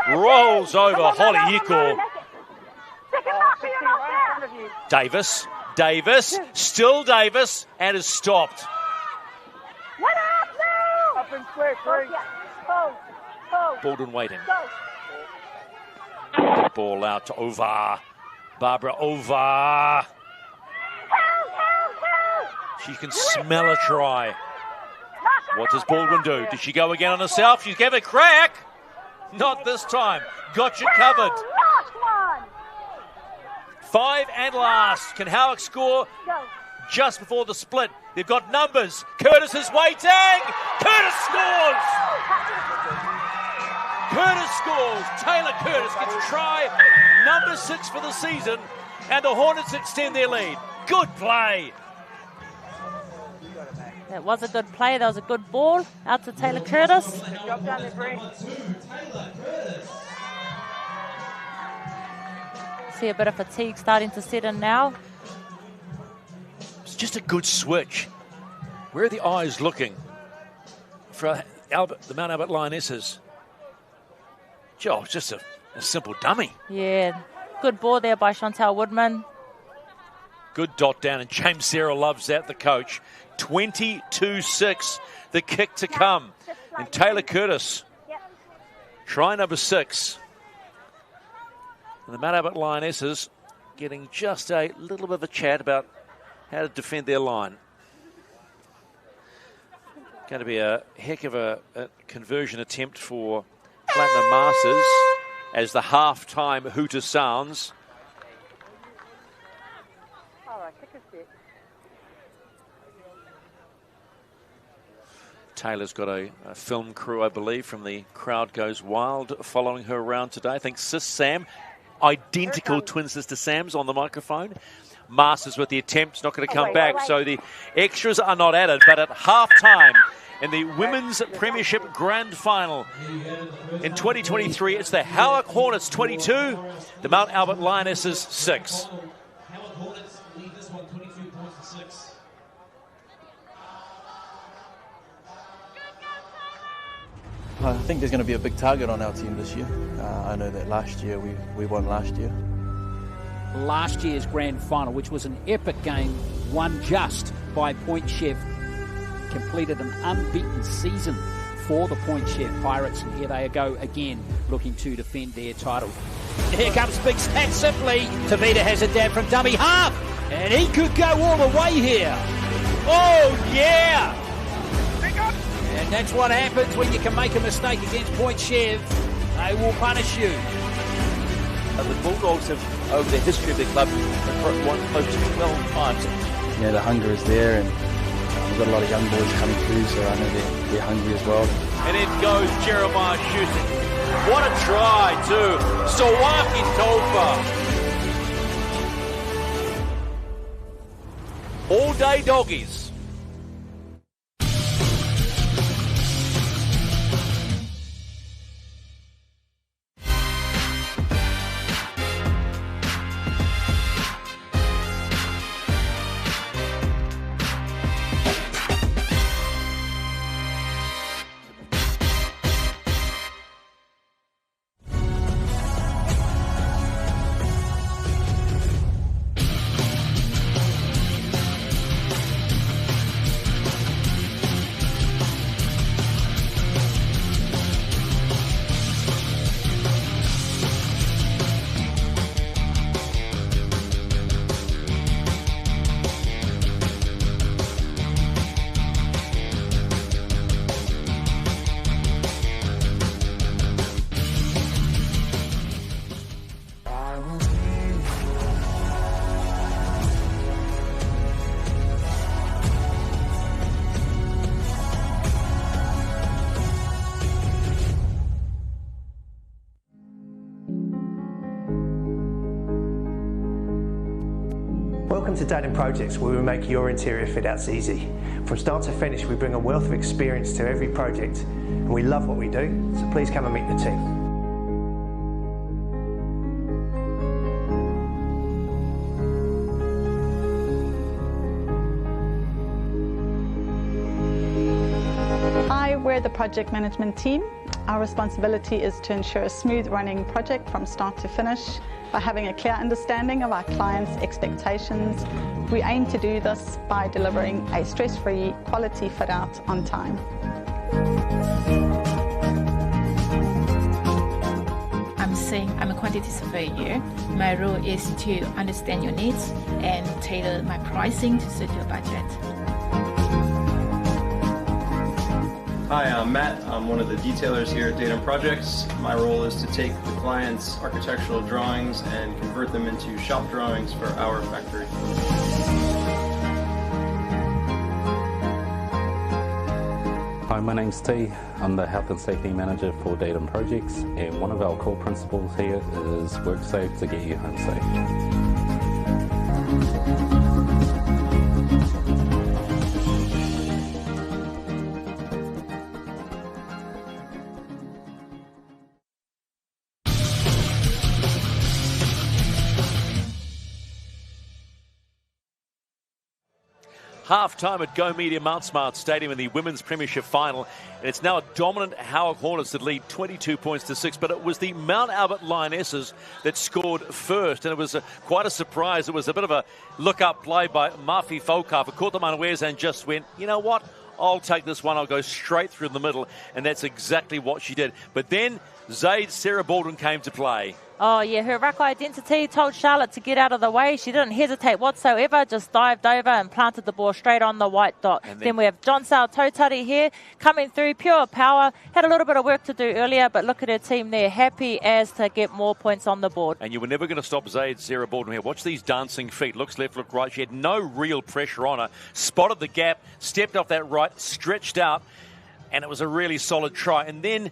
Rolls over Holly Hiko. Davis, still Davis, and is stopped. Baldwin waiting. Ball out to Ova. Barbara Ova. She can smell a try. What does Baldwin do? Did she go again on herself? She's gave a crack. Not this time. Got you covered. 5 and last. Can Howick score just before the split? They've got numbers. Curtis is waiting. Curtis scores. Curtis scores. Taylor Curtis gets a try. Number 6 for the season. And the Hornets extend their lead. Good play. That was a good play. That was a good ball out to Taylor Curtis. See a bit of fatigue starting to set in now. It's just a good switch. Where are the eyes looking for the Mount Albert Lionesses? Joe, it's just a simple dummy. Yeah, good ball there by Chantel Woodman. Good dot down, and James Sarah loves that, the coach. 22-6, the kick to come. And Taylor Curtis, try number 6. And the Mount Albert Lionesses getting just a little bit of a chat about how to defend their line. Going to be a heck of a conversion attempt for Platinum Masters as the half-time hooter sounds. Taylor's got a film crew, I believe, from the Crowd Goes Wild following her around today. I think Sis Sam, identical twin sister Sam's on the microphone. Masters with the attempts, not going to come back. So the extras are not added, but at half-time in the Women's Premiership Grand Final in 2023, it's the Howick Hornets 22, the Mount Albert Lionesses 6. I think there's going to be a big target on our team this year. I know that last year we won last year. Last year's grand final, which was an epic game, won just by Point Chef, completed an unbeaten season for the Point Chef Pirates, and here they go again, looking to defend their title. Here comes Big Stat Simply. Tavita has a dab from dummy half, and he could go all the way here. Oh, yeah! And that's what happens when you can make a mistake against Point Chev. They will punish you. The Bulldogs have, over the history of their club, won close to 12 times. Yeah, the hunger is there, and we've got a lot of young boys coming through, so I know they're hungry as well. And in goes Jeremiah shooting. What a try, too. Sawaki Tofa. All day doggies. Welcome to Daden Projects, where we make your interior fit outs easy. From start to finish, we bring a wealth of experience to every project, and we love what we do, so please come and meet the team. We're the project management team. Our responsibility is to ensure a smooth running project from start to finish by having a clear understanding of our clients' expectations. We aim to do this by delivering a stress-free quality fit out on time. I'm a quantity surveyor. My role is to understand your needs and tailor my pricing to suit your budget. Hi, I'm Matt. I'm one of the detailers here at Datum Projects. My role is to take the client's architectural drawings and convert them into shop drawings for our factory. Hi, my name's T. I'm the Health and Safety Manager for Datum Projects, and one of our core principles here is work safe to get you home safe. Half-time at Go Media Mount Smart Stadium in the Women's Premiership final. And it's now a dominant Howick Hornets that lead 22 points to 6. But it was the Mount Albert Lionesses that scored first. And it was quite a surprise. It was a bit of a look-up play by Mafi Foucault. Caught them unawares and just went, you know what? I'll take this one. I'll go straight through the middle. And that's exactly what she did. But then Zaid Sarah Baldwin came to play. Oh, yeah, her ruck identity told Charlotte to get out of the way. She didn't hesitate whatsoever, just dived over and planted the ball straight on the white dot. Then we have John Sal Totari here coming through, pure power. Had a little bit of work to do earlier, but look at her team there, happy as to get more points on the board. And you were never going to stop Zaid Sarah Baldwin here. Watch these dancing feet. Looks left, look right. She had no real pressure on her. Spotted the gap, stepped off that right, stretched out, and it was a really solid try. And then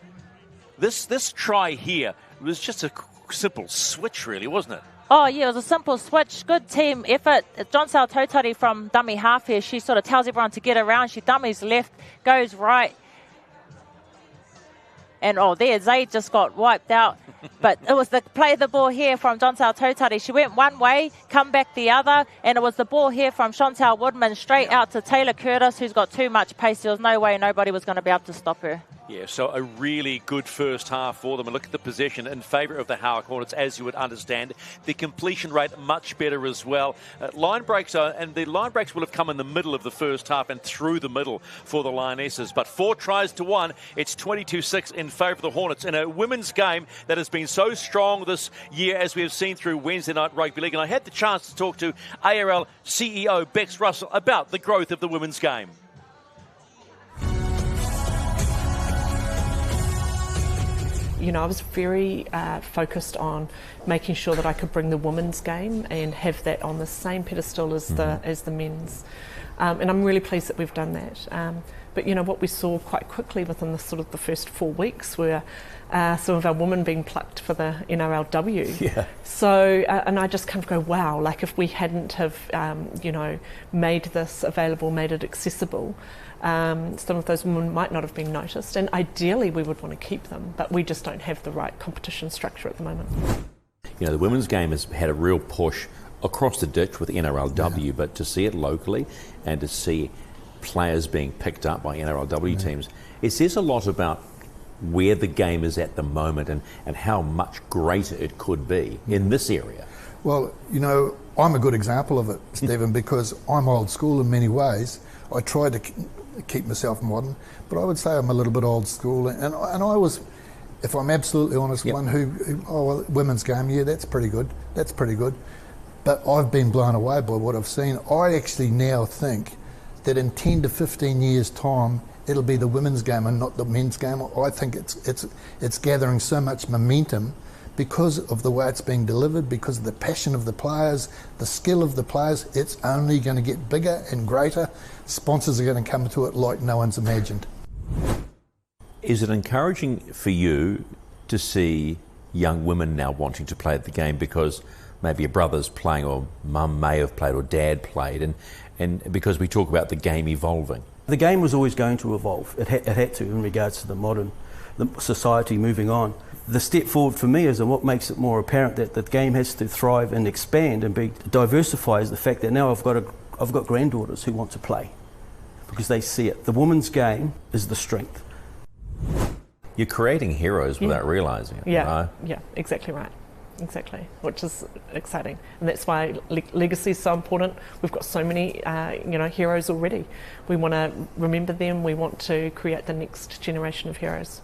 this try here was just a simple switch, really, wasn't it? Oh, yeah, it was a simple switch. Good team effort. John Sal Totari from dummy half here. She sort of tells everyone to get around. She dummies left, goes right. And, oh, there, Zaid just got wiped out. But it was the play of the ball here from John Sal Totari. She went one way, come back the other, and it was the ball here from Chantal Woodman straight out to Taylor Curtis, who's got too much pace. There was no way nobody was going to be able to stop her. Yeah, so a really good first half for them. And look at the possession in favour of the Howick Hornets, as you would understand. The completion rate much better as well. Line breaks will have come in the middle of the first half and through the middle for the Lionesses. But 4 tries to 1, it's 22-6 in favour of the Hornets in a women's game that has been so strong this year, as we have seen through Wednesday Night Rugby League. And I had the chance to talk to ARL CEO Bex Russell about the growth of the women's game. You know, I was very focused on making sure that I could bring the women's game and have that on the same pedestal as the men's. And I'm really pleased that we've done that. But, you know, what we saw quite quickly within the sort of the first 4 weeks were some of our women being plucked for the NRLW. Yeah. So, and I just kind of go, wow, like if we hadn't have, you know, made this available, made it accessible, some of those women might not have been noticed, and ideally we would want to keep them, but we just don't have the right competition structure at the moment. You know, the women's game has had a real push across the ditch with NRLW, but to see it locally and to see players being picked up by NRLW teams, it says a lot about where the game is at the moment and how much greater it could be in this area. Well, you know, I'm a good example of it, Stephen, because I'm old school in many ways. I try to keep myself modern, but I would say I'm a little bit old school, and I was, if I'm absolutely honest, one who well, women's game, yeah, that's pretty good, but I've been blown away by what I've seen. I actually now think that in 10 to 15 years' time, it'll be the women's game and not the men's game. I think it's gathering so much momentum because of the way it's being delivered, because of the passion of the players, the skill of the players. It's only going to get bigger and greater. Sponsors are going to come to it like no one's imagined. Is it encouraging for you to see young women now wanting to play the game because maybe your brother's playing, or mum may have played, or dad played, and because we talk about the game evolving? The game was always going to evolve. It had to, in regards to the society moving on. The step forward for me is, and what makes it more apparent that the game has to thrive and expand and be diversified, is the fact that now I've got granddaughters who want to play because they see it. The women's game is the strength. You're creating heroes without realising it. Yeah, yeah, exactly right. Exactly, which is exciting, and that's why legacy is so important. We've got so many, heroes already. We want to remember them. We want to create the next generation of heroes.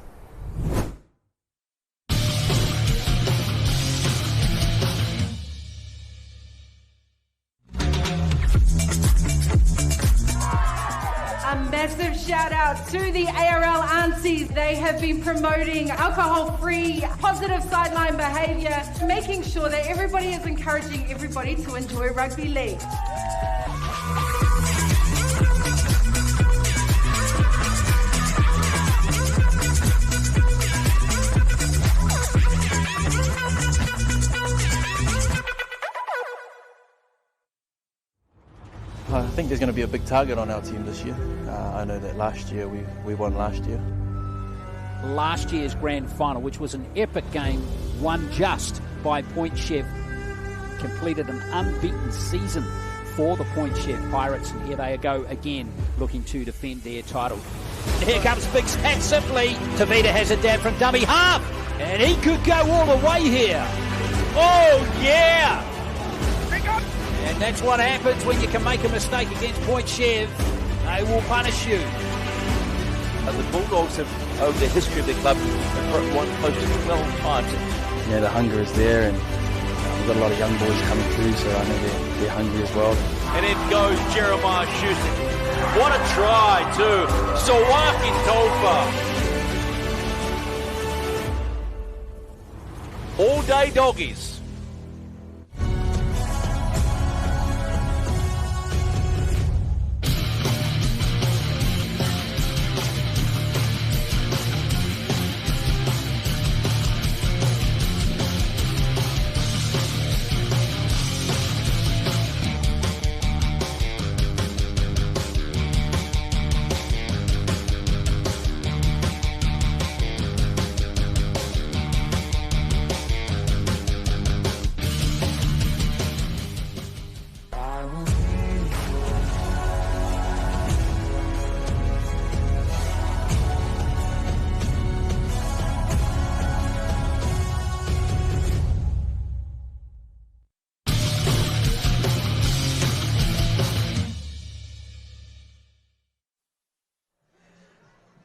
Massive shout out to the ARL aunties. They have been promoting alcohol-free, positive sideline behaviour, making sure that everybody is encouraging everybody to enjoy rugby league. I think there's going to be a big target on our team this year. I know that last year we won last year. Last year's grand final, which was an epic game, won just by Point Chev, completed an unbeaten season for the Point Chev Pirates, and here they go again, looking to defend their title. Here comes Big Pat Simply. Tavita has it down from dummy half, and he could go all the way here. Oh yeah! And that's what happens when you can make a mistake against Point Chev. They will punish you. The Bulldogs have, over the history of their club, won close to 12 times. Yeah, the hunger is there, and we've got a lot of young boys coming through, so I know they're hungry as well. And in goes Jeremiah Schuster. What a try too. Sawaki Tofa. All day doggies.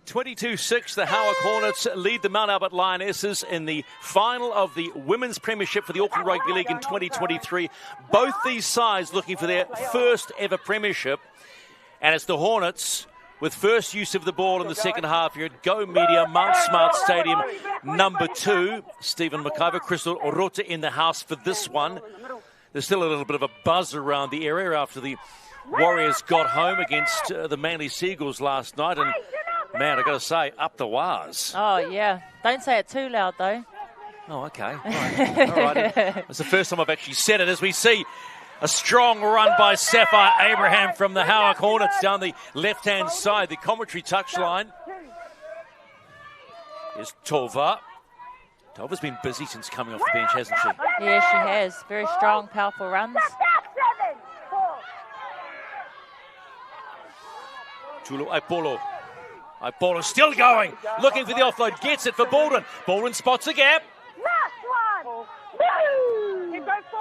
(22-6), the Howick Hornets lead the Mount Albert Lionesses in the final of the Women's Premiership for the Auckland Rugby League in 2023. Both these sides looking for their first ever Premiership. And it's the Hornets with first use of the ball in the second half here at Go Media Mount Smart Stadium number 2. Stephen McIver, Crystal Orota in the house for this one. There's still a little bit of a buzz around the area after the Warriors got home against the Manly Seagulls last night. And man, I've got to say, up the wires. Oh, yeah. Don't say it too loud, though. Oh, okay. All right. It's the first time I've actually said it, as we see a strong run by Sapphire Abraham from the Howick Hornets down the left-hand side, the commentary touchline. Here's Tova. Tova's been busy since coming off the bench, hasn't she? Yeah, she has. Very strong, powerful runs. Tulu Aipolo. Aipolo still going, looking for the offload, gets it for Baldwin. Baldwin spots a gap.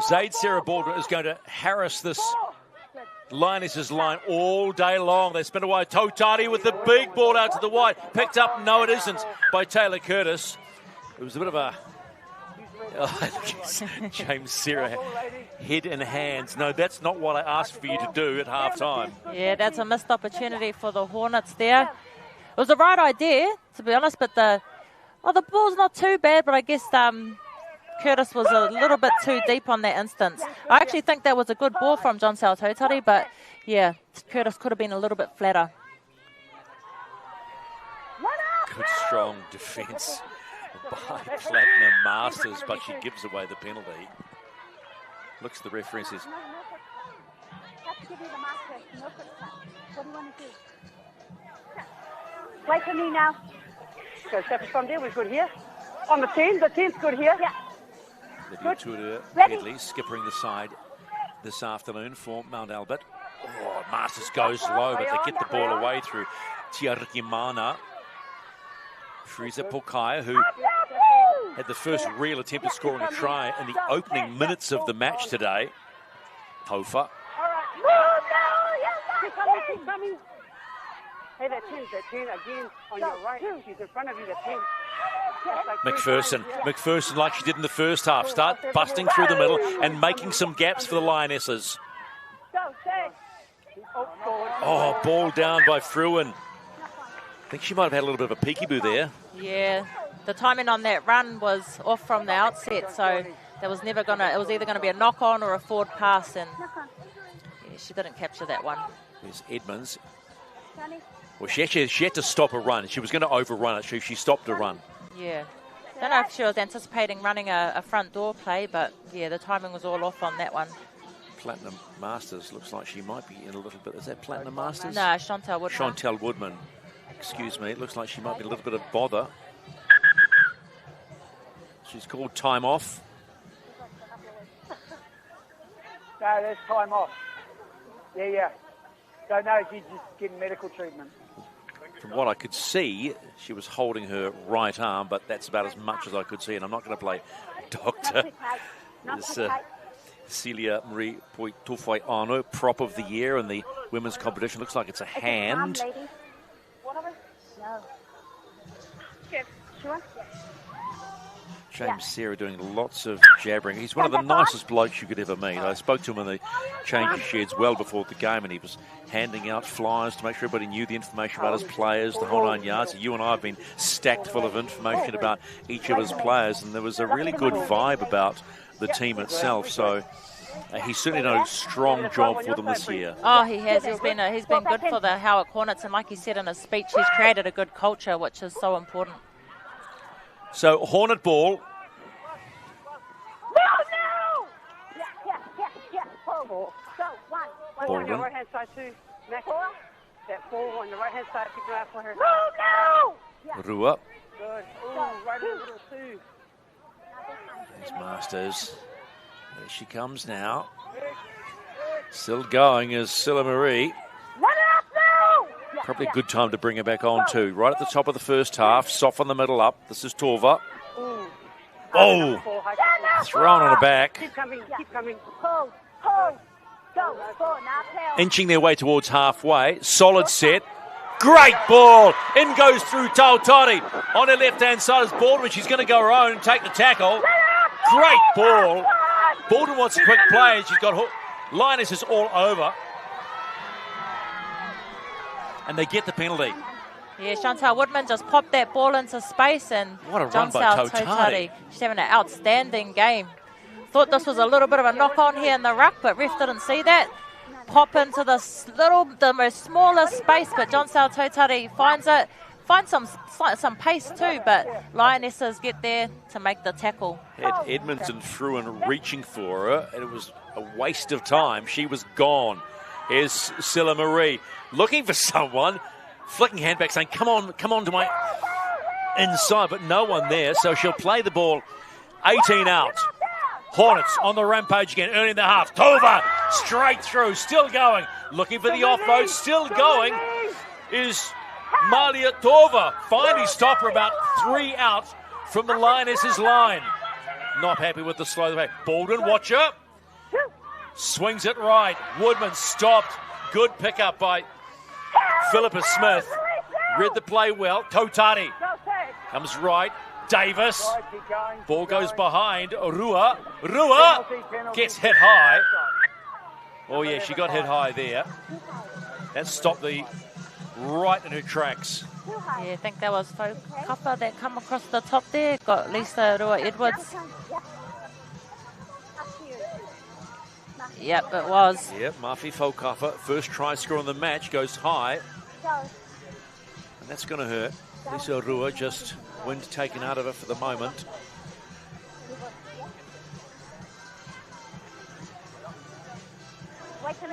Zaid Sarah Baldwin is going to harass this Lionesses line all day long. They spin away. Totati with the big ball out to the wide. Picked up, no it isn't, by Taylor Curtis. It was a bit of a... James Sarah, head in hands. No, that's not what I asked for you to do at half-time. Yeah, that's a missed opportunity for the Hornets there. It was the right idea, to be honest, but the ball's not too bad, but I guess Curtis was a little bit too deep on that instance. I actually think that was a good ball from John Totati, but yeah, Curtis could have been a little bit flatter. Good, strong defence by Platinum Masters, but she gives away the penalty. Looks at the referee and says, wait for me now. So steps from there, we're good here. On the 10, the 10's good here. Yeah. Lydia Headley skippering the side this afternoon for Mount Albert. Oh, Masters goes low, but they get the ball away through Tiariki Mana. Teresa Polkaya, who had the first real attempt at scoring a try in the opening minutes of the match today. Tofa. Keep coming. Hey, that 10 again on your right. She's in front of you, that 10. McPherson, like she did in the first half, start busting through the middle and making some gaps for the Lionesses. Oh, ball down by Fruin. I think she might have had a little bit of a peekaboo there. Yeah, the timing on that run was off from the outset, so that was never gonna. It was either going to be a knock on or a forward pass, and yeah, she didn't capture that one. There's Edmonds. Well, she had to stop a run. She was going to overrun it, so she stopped a run. Yeah. Don't know if she was anticipating running a front door play, but yeah, the timing was all off on that one. Platinum Masters looks like she might be in a little bit. Is that Platinum Masters? No, Chantal Woodman. Chantal Woodman. Excuse me. It looks like she might be in a little bit of bother. She's called time off. No, there's time off. Yeah. So no, she's just getting medical treatment. From what I could see, she was holding her right arm, but that's about as much as I could see, and I'm not going to play doctor. It's Celia Marie Poitofai-Ano, prop of the year in the women's competition. Looks like it's a hand. James Sarah doing lots of jabbering. He's one of the nicest blokes you could ever meet. I spoke to him in the changing sheds well before the game, and he was handing out flyers to make sure everybody knew the information about his players, the whole 9 yards. You and I have been stacked full of information about each of his players, and there was a really good vibe about the team itself. So he's certainly done a strong job for them this year. Oh, he has. He's been good for the Howick Hornets, and like he said in his speech, he's created a good culture, which is so important. So Hornet ball. One on your right hand side too. Next. That ball on the right hand side. Keep an eye for her. Rua. Good. Ooh, right in the middle too. There's Masters. There she comes now. Still going is Silla Marie. Probably a good time to bring her back on too. Right at the top of the first half. Soften the middle up. This is Torva. Oh! Thrown on her back. Keep coming. Inching their way towards halfway. Solid set. Great ball. In goes through Tautari. On her left-hand side is Baldwin. She's going to go her own and take the tackle. Great ball. Baldwin wants a quick play, and she's got Lionesses all over. And they get the penalty. Yeah, Chantal Woodman just popped that ball into space, and what a run by Tautari. She's having an outstanding game. Thought this was a little bit of a knock-on here in the ruck, but ref didn't see that. Pop into the most smallest space, but Johnstown Tautari finds it. Finds some pace too, but Lionesses get there to make the tackle. Had Edmonds and Fruin reaching for her, and it was a waste of time. She was gone. Here's Silla Marie looking for someone, flicking hand back, saying, come on to my inside, but no one there, so she'll play the ball 18 out. Hornets on the rampage again, earning the half. Tova straight through, still going. Looking for the offload, still going is Malia Tova. Finally stopped her about 3 out from the Lionesses line. Not happy with the slow back. Baldwin, watch her. Swings it right. Woodman stopped. Good pickup by Philippa Smith. Read the play well. Tautari comes right. Davis. Ball goes behind. Rua gets hit high. Oh, yeah, she got hit high there. That stopped the right in her tracks. Yeah, I think that was Kappa that come across the top there. Got Lisa Rua Edwards. Yep, it was. Yep, Mafi Fokaffa, first try score on the match, goes high. And that's going to hurt. Lisa Rua, just wind taken out of her for the moment.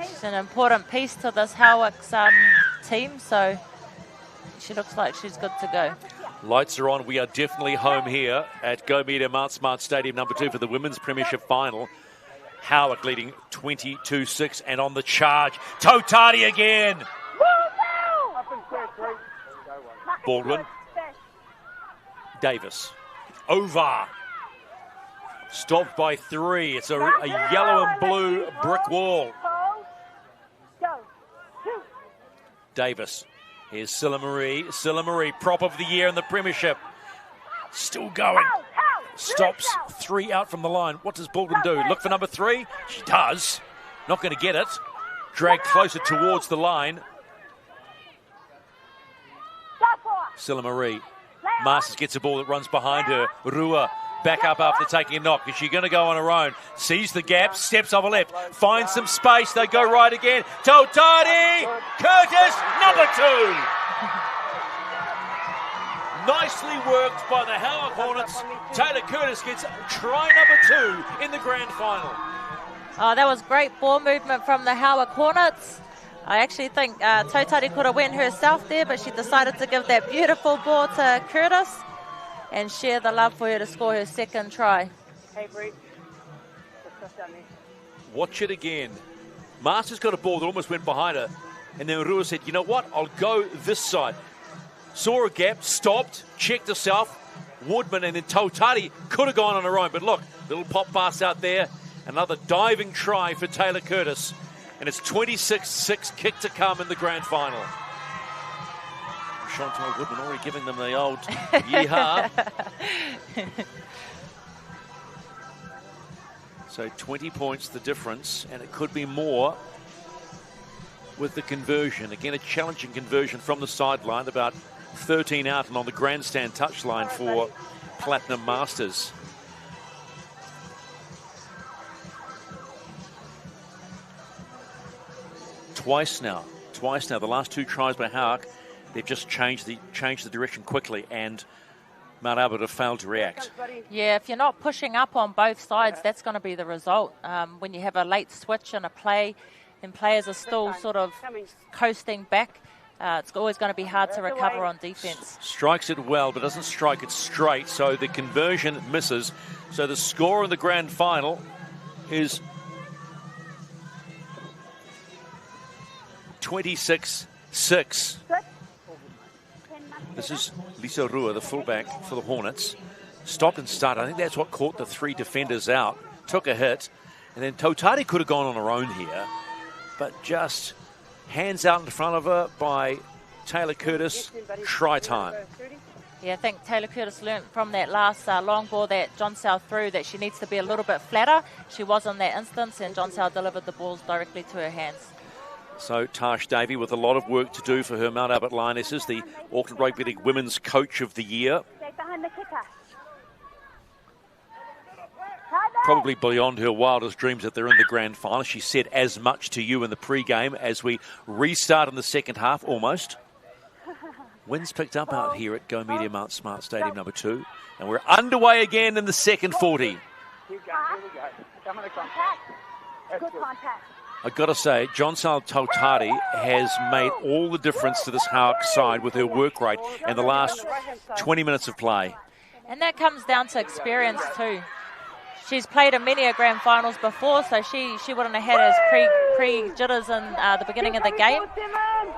She's an important piece to this Howick's team, so she looks like she's good to go. Lights are on. We are definitely home here at Go Media Mount Smart Stadium number 2 for the Women's Premiership Final. Howick leading 22-6 and on the charge. Tautari again. Baldwin. Davis. Over. Stopped by 3. It's a yellow and blue brick wall. Davis. Here's Silla Marie. Silla Marie, prop of the year in the Premiership. Still going. Stops 3 out from the line. What does Baldwin do? Look for number 3? She does. Not going to get it. Drag closer towards the line. Silla Marie. Masters gets a ball that runs behind her. Rua back up after taking a knock. Is she going to go on her own? Sees the gap, steps over left, finds some space. They go right again. Tautari! Curtis, number 2! Nicely worked by the Howick Hornets. Taylor Curtis gets try number 2 in the grand final. Oh, that was great ball movement from the Howick Hornets. I actually think Tautari could have went herself there, but she decided to give that beautiful ball to Curtis and share the love for her to score her second try. Hey, Bree. Watch it again. Masters got a ball that almost went behind her, and then Rua said, you know what, I'll go this side. Saw a gap, stopped, checked herself. Woodman and then Tautari could have gone on her own, but look, little pop pass out there. Another diving try for Taylor Curtis. And it's 26-6 kick to come in the grand final. Chantal Woodman already giving them the old yeehaw. So 20 points the difference, and it could be more with the conversion. Again, a challenging conversion from the sideline, about 13 out and on the grandstand touchline for Platinum Masters. Twice now. The last 2 tries by Howick, they've just changed the direction quickly, and Mount Albert have failed to react. Yeah, if you're not pushing up on both sides, that's going to be the result. When you have a late switch in a play, and players are still sort of coasting back, it's always going to be hard to recover on defense. Strikes it well, but doesn't strike it straight, so the conversion misses. So the score in the grand final is 26-6. This is Lisa Rua, the fullback for the Hornets. Stopped and started. I think that's what caught the 3 defenders out. Took a hit. And then Tautari could have gone on her own here. But just hands out in front of her by Taylor Curtis. Try time. Yeah, I think Taylor Curtis learnt from that last long ball that John South threw that she needs to be a little bit flatter. She was in that instance, and John South delivered the balls directly to her hands. So Tash Davey with a lot of work to do for her Mount Albert Lionesses, the Auckland Rugby League Women's Coach of the Year. Probably beyond her wildest dreams that they're in the grand final. She said as much to you in the pre-game as we restart in the second half, almost. Winds picked up out here at Go Media Mount Smart Stadium number 2. And we're underway again in the second 40. Here we go. Come on the contact. Good contact. I've got to say, Johnsal Tautari has made all the difference to this Howick side with her work rate in the last 20 minutes of play. And that comes down to experience too. She's played in many grand finals before, so she wouldn't have had as pre-jitters in the beginning of the game.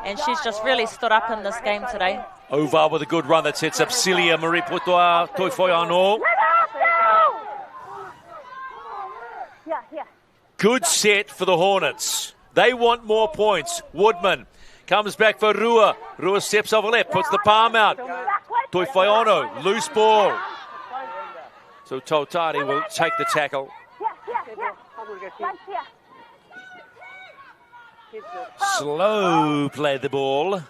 And she's just really stood up in this game today. Ovar with a good run that sets up Celia Marie Putoa Toifoiano. Good set for the Hornets. They want more points. Woodman comes back for Rua. Rua steps over left, puts the palm out. Toifoiano, loose ball. So Tautari will take the tackle. Slow play the ball.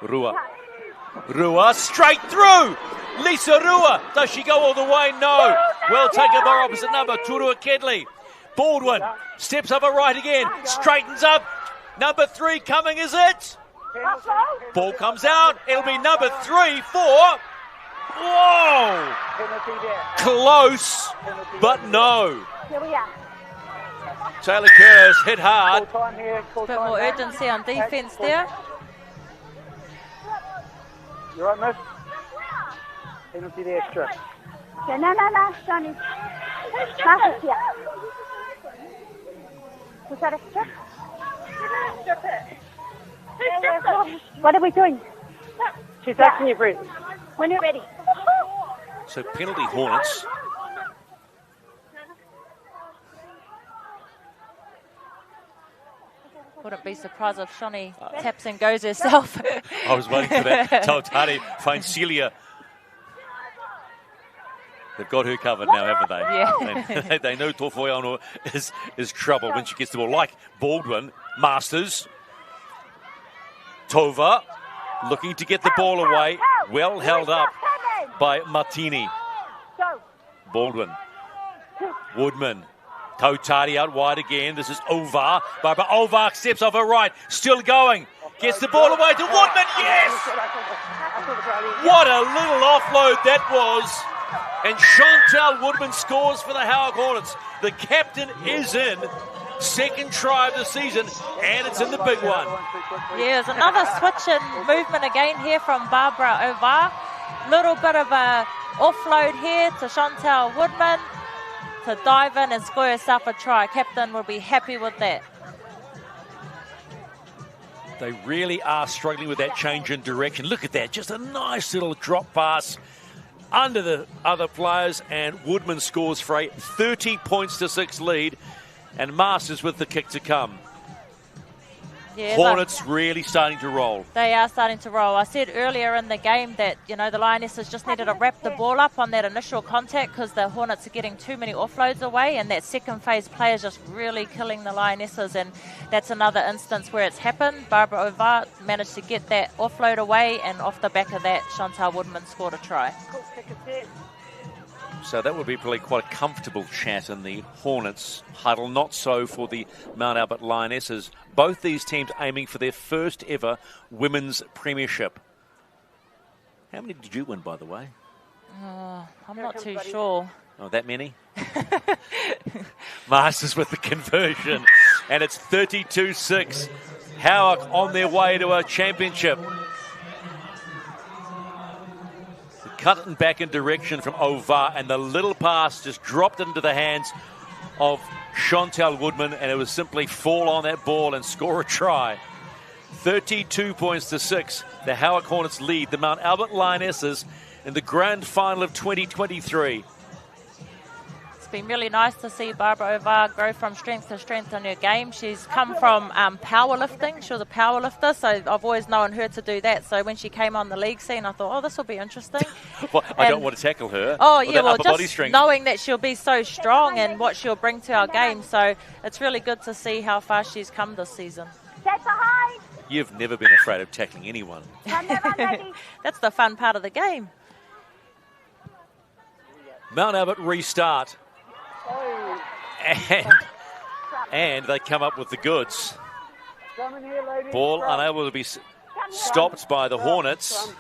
Rua straight through. Lisa Rua. Does she go all the way? No. Well taken by opposite number, Turua Kedley. Baldwin steps over right again. Straightens up. Number 3 coming, is it? Ball comes out. It'll be number 3 for... Whoa! Close, but no. Taylor Curtis hit hard. A bit more urgency on defence there. You right, miss? Penalty there, extra. No, Johnny. Marcus here. Was that extra? What are we doing? She's asking you, Brett. When you're ready. So penalty Hornets. Wouldn't be surprised if Shani taps and goes herself. I was waiting for that. Tautari finds Celia. They've got her covered now, haven't they? Yeah. They know Tofoiano is trouble when she gets the ball. Like Baldwin, Masters. Tova looking to get the ball away. Well held up by Martini. Baldwin. Woodman. Tautari out wide again. This is Ovar. Barbara Ovar steps off her right. Still going. Gets the ball away to Woodman. Yes! What a little offload that was. And Chantal Woodman scores for the Howick Hornets. The captain is in. Second try of the season, and it's in the big one. Yeah, there's another switch in movement again here from Barbara Ovar. Little bit of a offload here to Chantal Woodman to dive in and score herself a try. Captain will be happy with that. They really are struggling with that change in direction. Look at that, just a nice little drop pass under the other players, and Woodman scores for a 30 points to 6 lead, and Masters with the kick to come. Yeah, Hornets really starting to roll. They are starting to roll. I said earlier in the game that, you know, the Lionesses just needed to wrap the ball up on that initial contact because the Hornets are getting too many offloads away, and that second phase play is just really killing the Lionesses, and that's another instance where it's happened. Barbara Ovar managed to get that offload away, and off the back of that, Chantal Woodman scored a try. So that would be probably quite a comfortable chat in the Hornets huddle. Not so for the Mount Albert Lionesses. Both these teams aiming for their first ever women's premiership. How many did you win, by the way? I'm not too sure. Oh, that many? Masters with the conversion. And it's 32-6. Howick on their way to a championship. Cutting back in direction from Ovar, and the little pass just dropped into the hands of Chantal Woodman, and it was simply fall on that ball and score a try. 32 points to 6. The Howick Hornets lead the Mount Albert Lionesses in the grand final of 2023. It's been really nice to see Barbara Ovar grow from strength to strength in her game. She's come from powerlifting. She was a powerlifter, so I've always known her to do that. So when she came on the league scene, I thought, oh, this will be interesting. Well, I don't want to tackle her. Oh, yeah, well, just knowing that she'll be so strong and what she'll bring to our game. So it's really good to see how far she's come this season. You've never been afraid of tackling anyone. That's the fun part of the game. Mount Albert restart. And they come up with the goods. Ball unable to be stopped by the Hornets.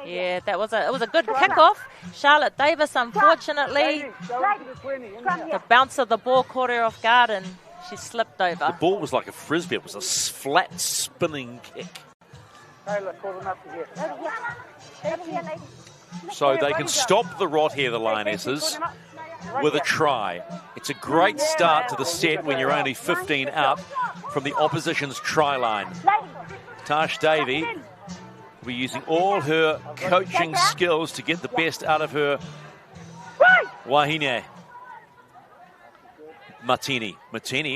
Yeah, it was a good kickoff. Charlotte Davis, unfortunately, the bounce of the ball caught her off guard and she slipped over. The ball was like a frisbee. It was a flat spinning kick. So they can stop the rot here, the Lionesses, with a try. It's a great start to the set when you're only 15 up from the opposition's try line. Tash Davey will be using all her coaching skills to get the best out of her Wahine. Martini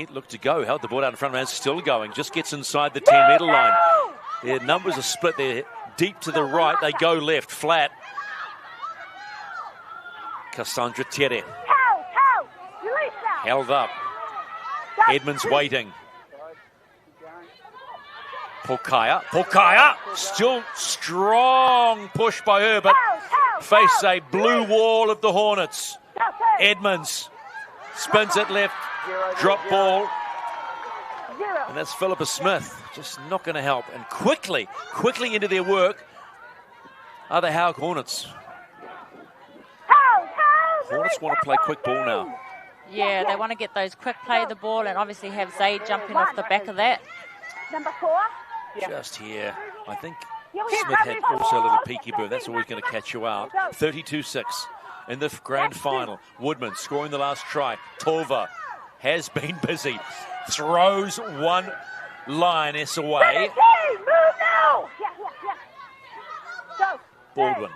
looked to go, held the ball out in front of her, still going, just gets inside the 10-metre line. Their numbers are split there, deep to the right, they go left, flat. Cassandra Tere. Held up. Edmonds waiting. Polkaya. Still strong push by her, but face a blue wall of the Hornets. Edmonds spins it left. Drop ball. And that's Philippa Smith. Just not going to help. And quickly into their work are the Howick Hornets. Hornets want to play quick ball now. Yeah, they want to get those quick play the ball and obviously have Zaid jumping off the back of that. Just here. I think Smith had also a little peeky bird. That's always going to catch you out. 32-6 in the grand final. Woodman scoring the last try. Tova has been busy. Throws one Lioness away. Baldwin.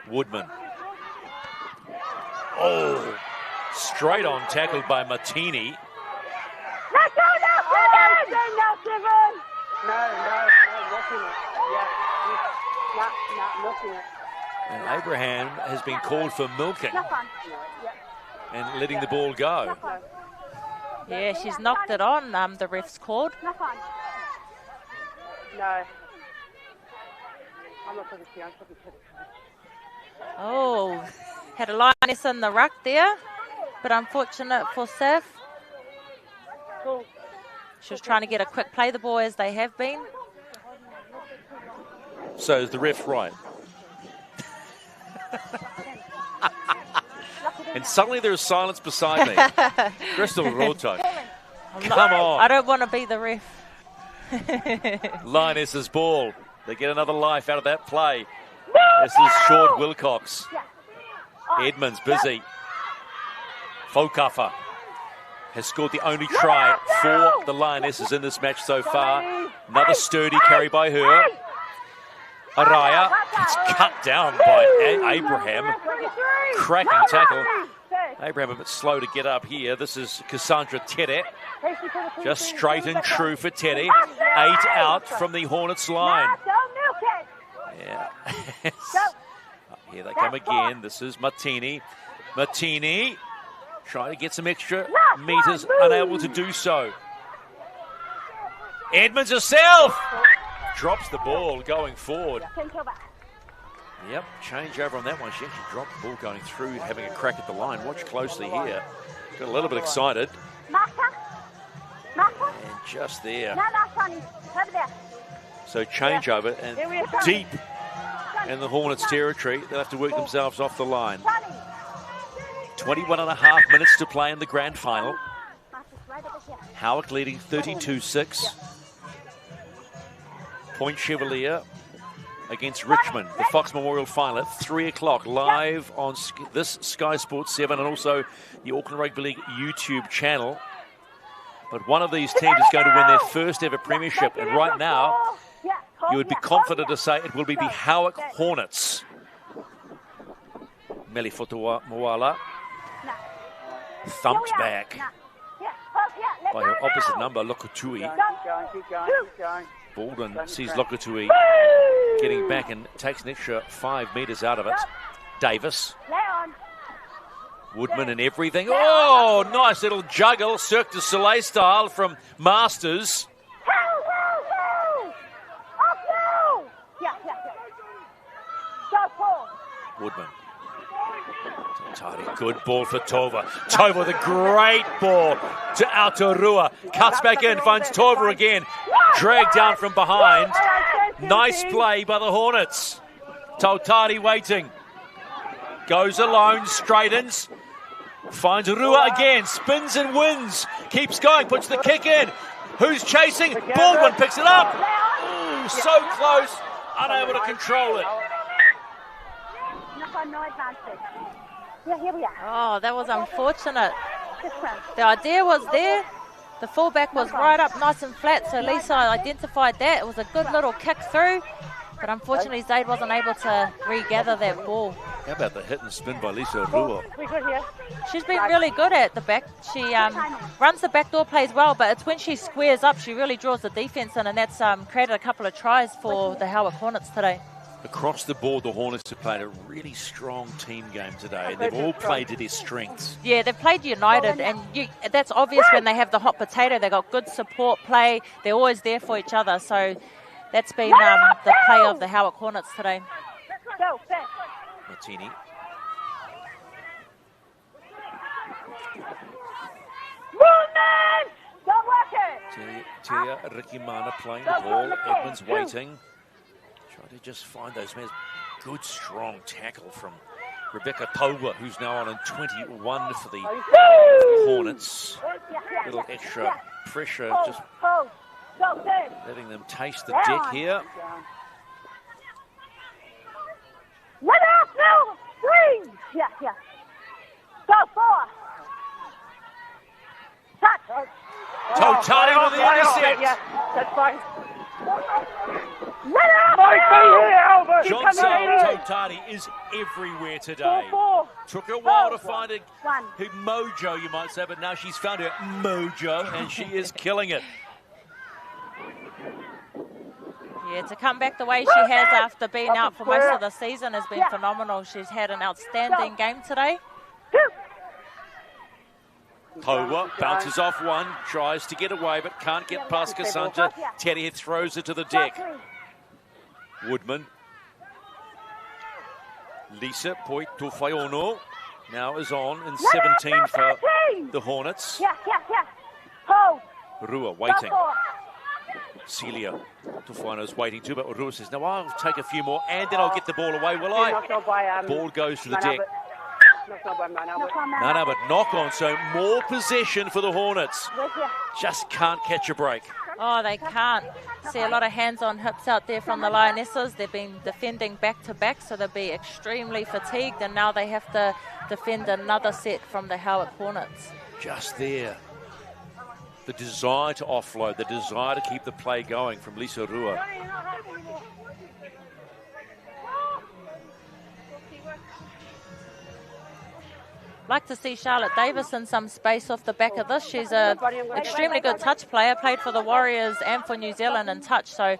Woodman. Oh, straight on tackled by Martini. Let's go now, Seven! No, nothing. Yeah, nothing. And Abraham has been called for milking and letting the ball go. Yeah, she's knocked it on, the ref's called. No. I'm not talking to you, I'm talking to you. Oh, had a lioness in the ruck there, but unfortunate for Sif. Cool. She was trying to get a quick play, the ball, as they have been. So is the ref right? And suddenly there's silence beside me. Crystal Roto. Come on. I don't want to be the ref. Lionesses ball. They get another life out of that play. This is short Wilcox. Edmonds busy. Fokaffa has scored the only try for the Lionesses in this match so far. Another sturdy carry by her. Araya gets cut down by Abraham. Cracking tackle. Abraham a bit slow to get up here. This is Cassandra Teddy. Just straight and true for Teddy. 8 out from the Hornets line. Yeah. Here they come again. This is Martini. Martini trying to get some extra meters, unable to do so. Edmonds herself drops the ball going forward. Yep, change over on that one. She actually dropped the ball going through, having a crack at the line. Watch closely here. Got a little bit excited. And just there. So change over and deep in the Hornets territory. They'll have to work themselves off the line. 21.5 minutes to play in the grand final. Howick leading 32-6. Point Chevalier against Richmond, the Fox Memorial Final at 3 o'clock, live on this Sky Sports 7 and also the Auckland Rugby League YouTube channel. But one of these teams is going to win their first ever premiership, and right now you would be confident to say it will be the Howick Hornets. Melifoto Moala thumped back by her opposite number, Lokotui. Keep going. Baldwin sees Lokotui getting back and takes an extra 5 metres out of it. Davis. Woodman and everything. Oh, nice little juggle, Cirque du Soleil style from Masters. Woodman. Tidy, good ball for Tova. Tova with a great ball to Aotearoa. Cuts back in, finds Tova again. Dragged down from behind. Nice play by the Hornets. Tautari waiting. Goes alone, straightens. Finds Rua again, spins and wins. Keeps going, puts the kick in. Who's chasing? Baldwin picks it up. Ooh, so close, unable to control it. Oh, that was unfortunate. The idea was there. The fullback was right up nice and flat, so Lisa identified that. It was a good little kick through, but unfortunately Zaid wasn't able to regather that ball. How about the hit and spin by Lisa Rua? She's been really good at the back. She runs the backdoor plays well, but it's when she squares up, she really draws the defence in, and that's created a couple of tries for the Howick Hornets today. Across the board, the Hornets have played a really strong team game today. They've all played to their strengths. Yeah, they've played united, and that's obvious when they have the hot potato. They've got good support play. They're always there for each other. So that's been the play of the Howick Hornets today. Martini. Tia Rikimana playing the ball. Edmonds waiting. Trying to just find those men. Good strong tackle from Rebecca Toba, who's now on in 21 for the Hornets. Little extra pressure, just letting them taste the deck here. Let off now! 3! Yeah. Go 4! Touch! Totani with the intercept! Yeah, that's fine. Let off! Johnson Totani is everywhere today. 4. Took her a while to find her mojo, you might say, but now she's found her mojo, and she is killing it. Yeah, to come back the way she has after being out for most of the season has been phenomenal. She's had an outstanding game today. Towa bounces off one, tries to get away, but can't get past Cassandra. Teddy throws it to the deck. Woodman. Lisa Poitofaiono now is on in 17 for the Hornets. Rua waiting. Celia Tufano's waiting too, but Rua says, no, I'll take a few more and then I'll get the ball away, will I? Ball goes to the deck. No, but knock on, so more possession for the Hornets. Just can't catch a break. Oh, they can't. See a lot of hands on hips out there from the Lionesses. They've been defending back-to-back, so they'll be extremely fatigued, and now they have to defend another set from the Howick Hornets. Just there. The desire to offload, the desire to keep the play going from Lisa Rua. Like to see Charlotte Davis in some space off the back of this. She's an extremely good touch player, played for the Warriors and for New Zealand in touch, so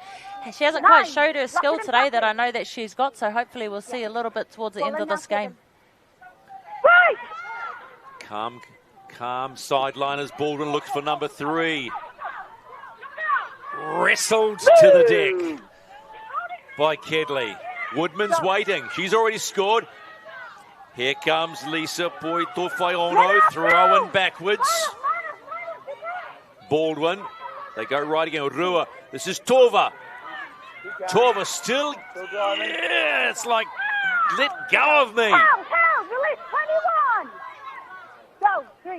she hasn't quite showed her skill today that I know that she's got, so hopefully we'll see a little bit towards the end of this game. Calm sideliners. Baldwin looks for number 3. Wrestled to the deck by Kedley. Woodman's waiting. She's already scored. Here comes Lisa Poitofaiono, throwing backwards. Baldwin. They go right again. Rua. This is Tova. Tova still. Yeah, it's like, let go of me.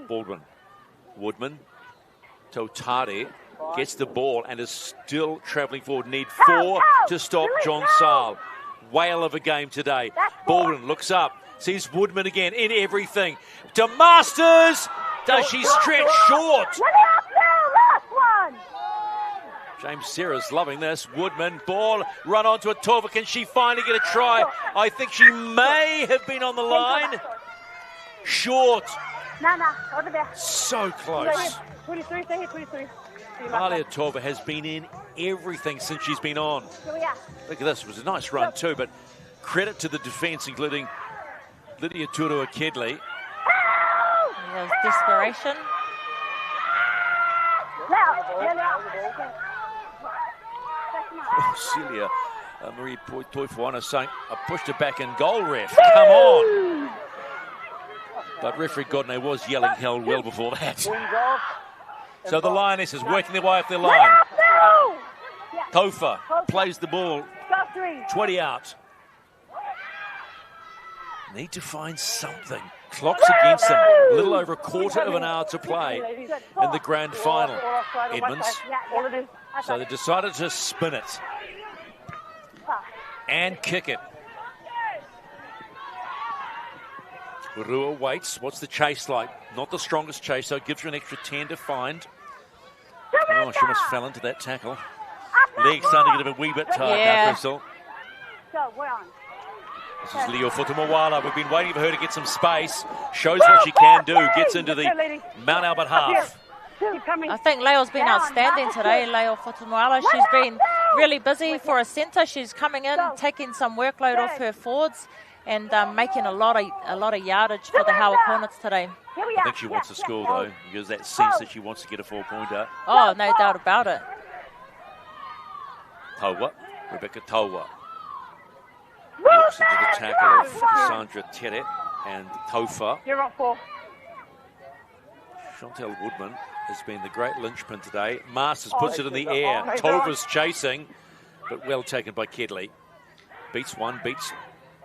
Baldwin. Woodman. Totari gets the ball and is still travelling forward. Need 4 to stop John Saal. Whale of a game today. Baldwin looks up. Sees Woodman again in everything. To Masters! Does she stretch short? James Serra's loving this. Woodman, ball, run onto a Tova. Can she finally get a try? I think she may have been on the line. Short. So close. Alia Tova has been in everything since she's been on. Look at this. It was a nice run too, but credit to the defence, including Lydia Turua Kedley. There's desperation. Celia Marie Poitofaiono saying, I pushed her back in goal, ref. Come on. But referee Godney was yelling hell well before that. So the Lionesses working their way up their line. Tofa plays the ball. 20 out. Need to find something. Clock's against them. A little over a quarter of an hour to play in the grand final. Edmonds. So they decided to spin it and kick it. Rua waits. What's the chase like? Not the strongest chase, so it gives her an extra 10 to find. Oh, she almost fell into that tackle. Legs starting to get a wee bit tired now, Crystal. This is Leo Futumawala. We've been waiting for her to get some space. Shows what she can do. Gets into the Mount Albert half. I think Leo's been outstanding today, Leo Futumawala. She's been really busy for a centre. She's coming in, taking some workload off her forwards and making a lot of yardage for the Howick Hornets today. I think she wants to score, though, because that sense that she wants to get a 4-pointer. Oh, no doubt about it. Towa, Rebecca Towa. Looks into the tackle of Cassandra Tere and Tofa. You're on 4. Chantel Woodman has been the great linchpin today. Masters puts it in the air. Tova's chasing, but well taken by Kedley. Beats one, beats...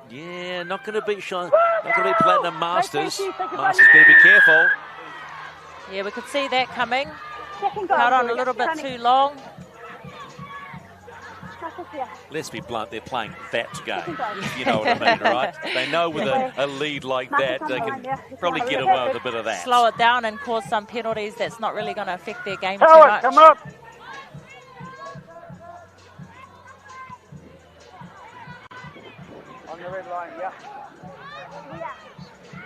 Yeah, not going to beat Sean. Not going to beat Platinum Masters. Masters better be careful. Yeah, we could see that coming. Held on a little bit too long. Let's be blunt, they're playing that game, if you know what I mean, right? They know with a lead like that, they can probably get away with a bit of that. Slow it down and cause some penalties. That's not really going to affect their game too much. Come up. On the red line, yeah.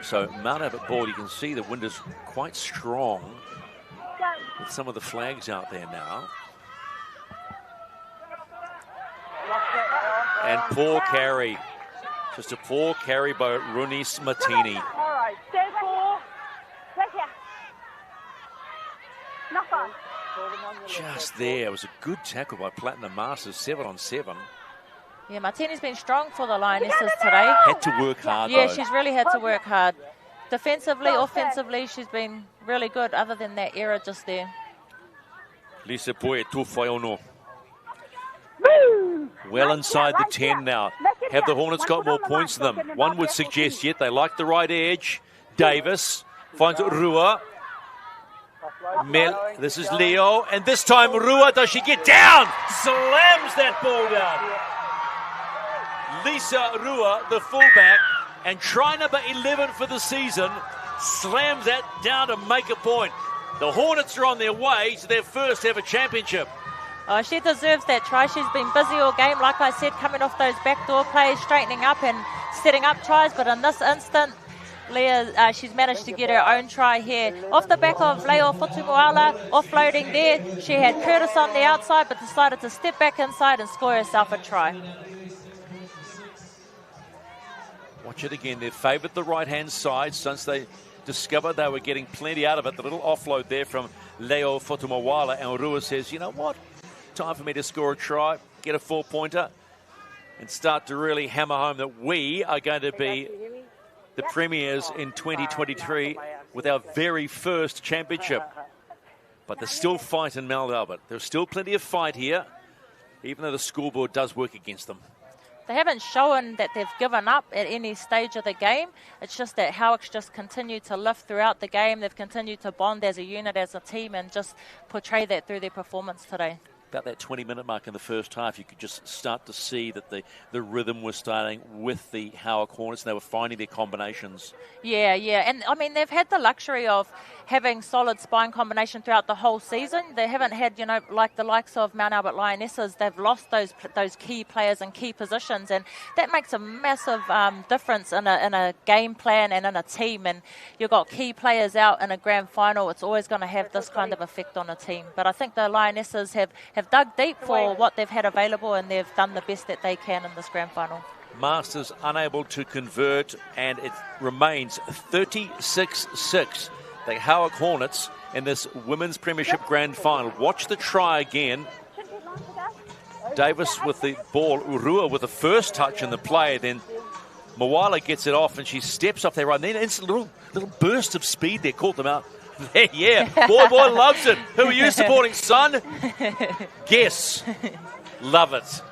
So Mount Abbott ball, you can see the wind is quite strong with some of the flags out there now. And poor carry. Just a poor carry by Runis Martini. All right, stand for. Right here. Knock on. Just there. It was a good tackle by Platinum Masters, 7-on-7. Yeah, Martini's been strong for the Lionesses today. Had to work hard, Yeah, though. she's really had to work hard. Defensively, offensively, she's been really good other than that error just there. Lisa Poetu-Whaiono. Well inside the 10 now. Have the Hornets got more points than them? One would suggest yet. They like the right edge. Davis finds Rua. This is Leo. And this time Rua, does she get down? Slams that ball down. Lisa Rua, the fullback, and try number 11 for the season, slams that down to make a point. The Hornets are on their way to their first ever championship. Oh, she deserves that try. She's been busy all game, like I said, coming off those backdoor plays, straightening up and setting up tries. But in this instant, Leah, she's managed to get her own try here. Off the back of Leo Fotumoala, offloading there. She had Curtis on the outside, but decided to step back inside and score herself a try. Watch it again. They've favoured the right-hand side since they discovered they were getting plenty out of it. The little offload there from Leo Fotumoala. And Rua says, you know what? Time for me to score a try, get a 4-pointer, and start to really hammer home that we are going to be the premiers in 2023 with our very first championship. But there's still fight in Mount Albert. There's still plenty of fight here, even though the scoreboard does work against them. They haven't shown that they've given up at any stage of the game. It's just that Howick's just continued to lift throughout the game. They've continued to bond as a unit, as a team, and just portray that through their performance today. About that 20-minute mark in the first half, you could just start to see that the rhythm was starting with the Howick Hornets, and they were finding their combinations. Yeah. And, I mean, they've had the luxury of having solid spine combination throughout the whole season. They haven't had, like the likes of Mount Albert Lionesses, they've lost those key players in key positions, and that makes a massive difference in a game plan and in a team. And you've got key players out in a grand final, it's always going to have this kind of effect on a team. But I think the Lionesses have dug deep for what they've had available, and they've done the best that they can in this grand final. Masters unable to convert, and it remains 36-6. The Howick Hornets in this Women's Premiership Grand Final. Watch the try again. Davis with the ball, Urua with the first touch in the play, then Moala gets it off and she steps up there right, and then it's a little burst of speed there, caught them out. Yeah, boy loves it. Who are you supporting, son? Guess. Love it.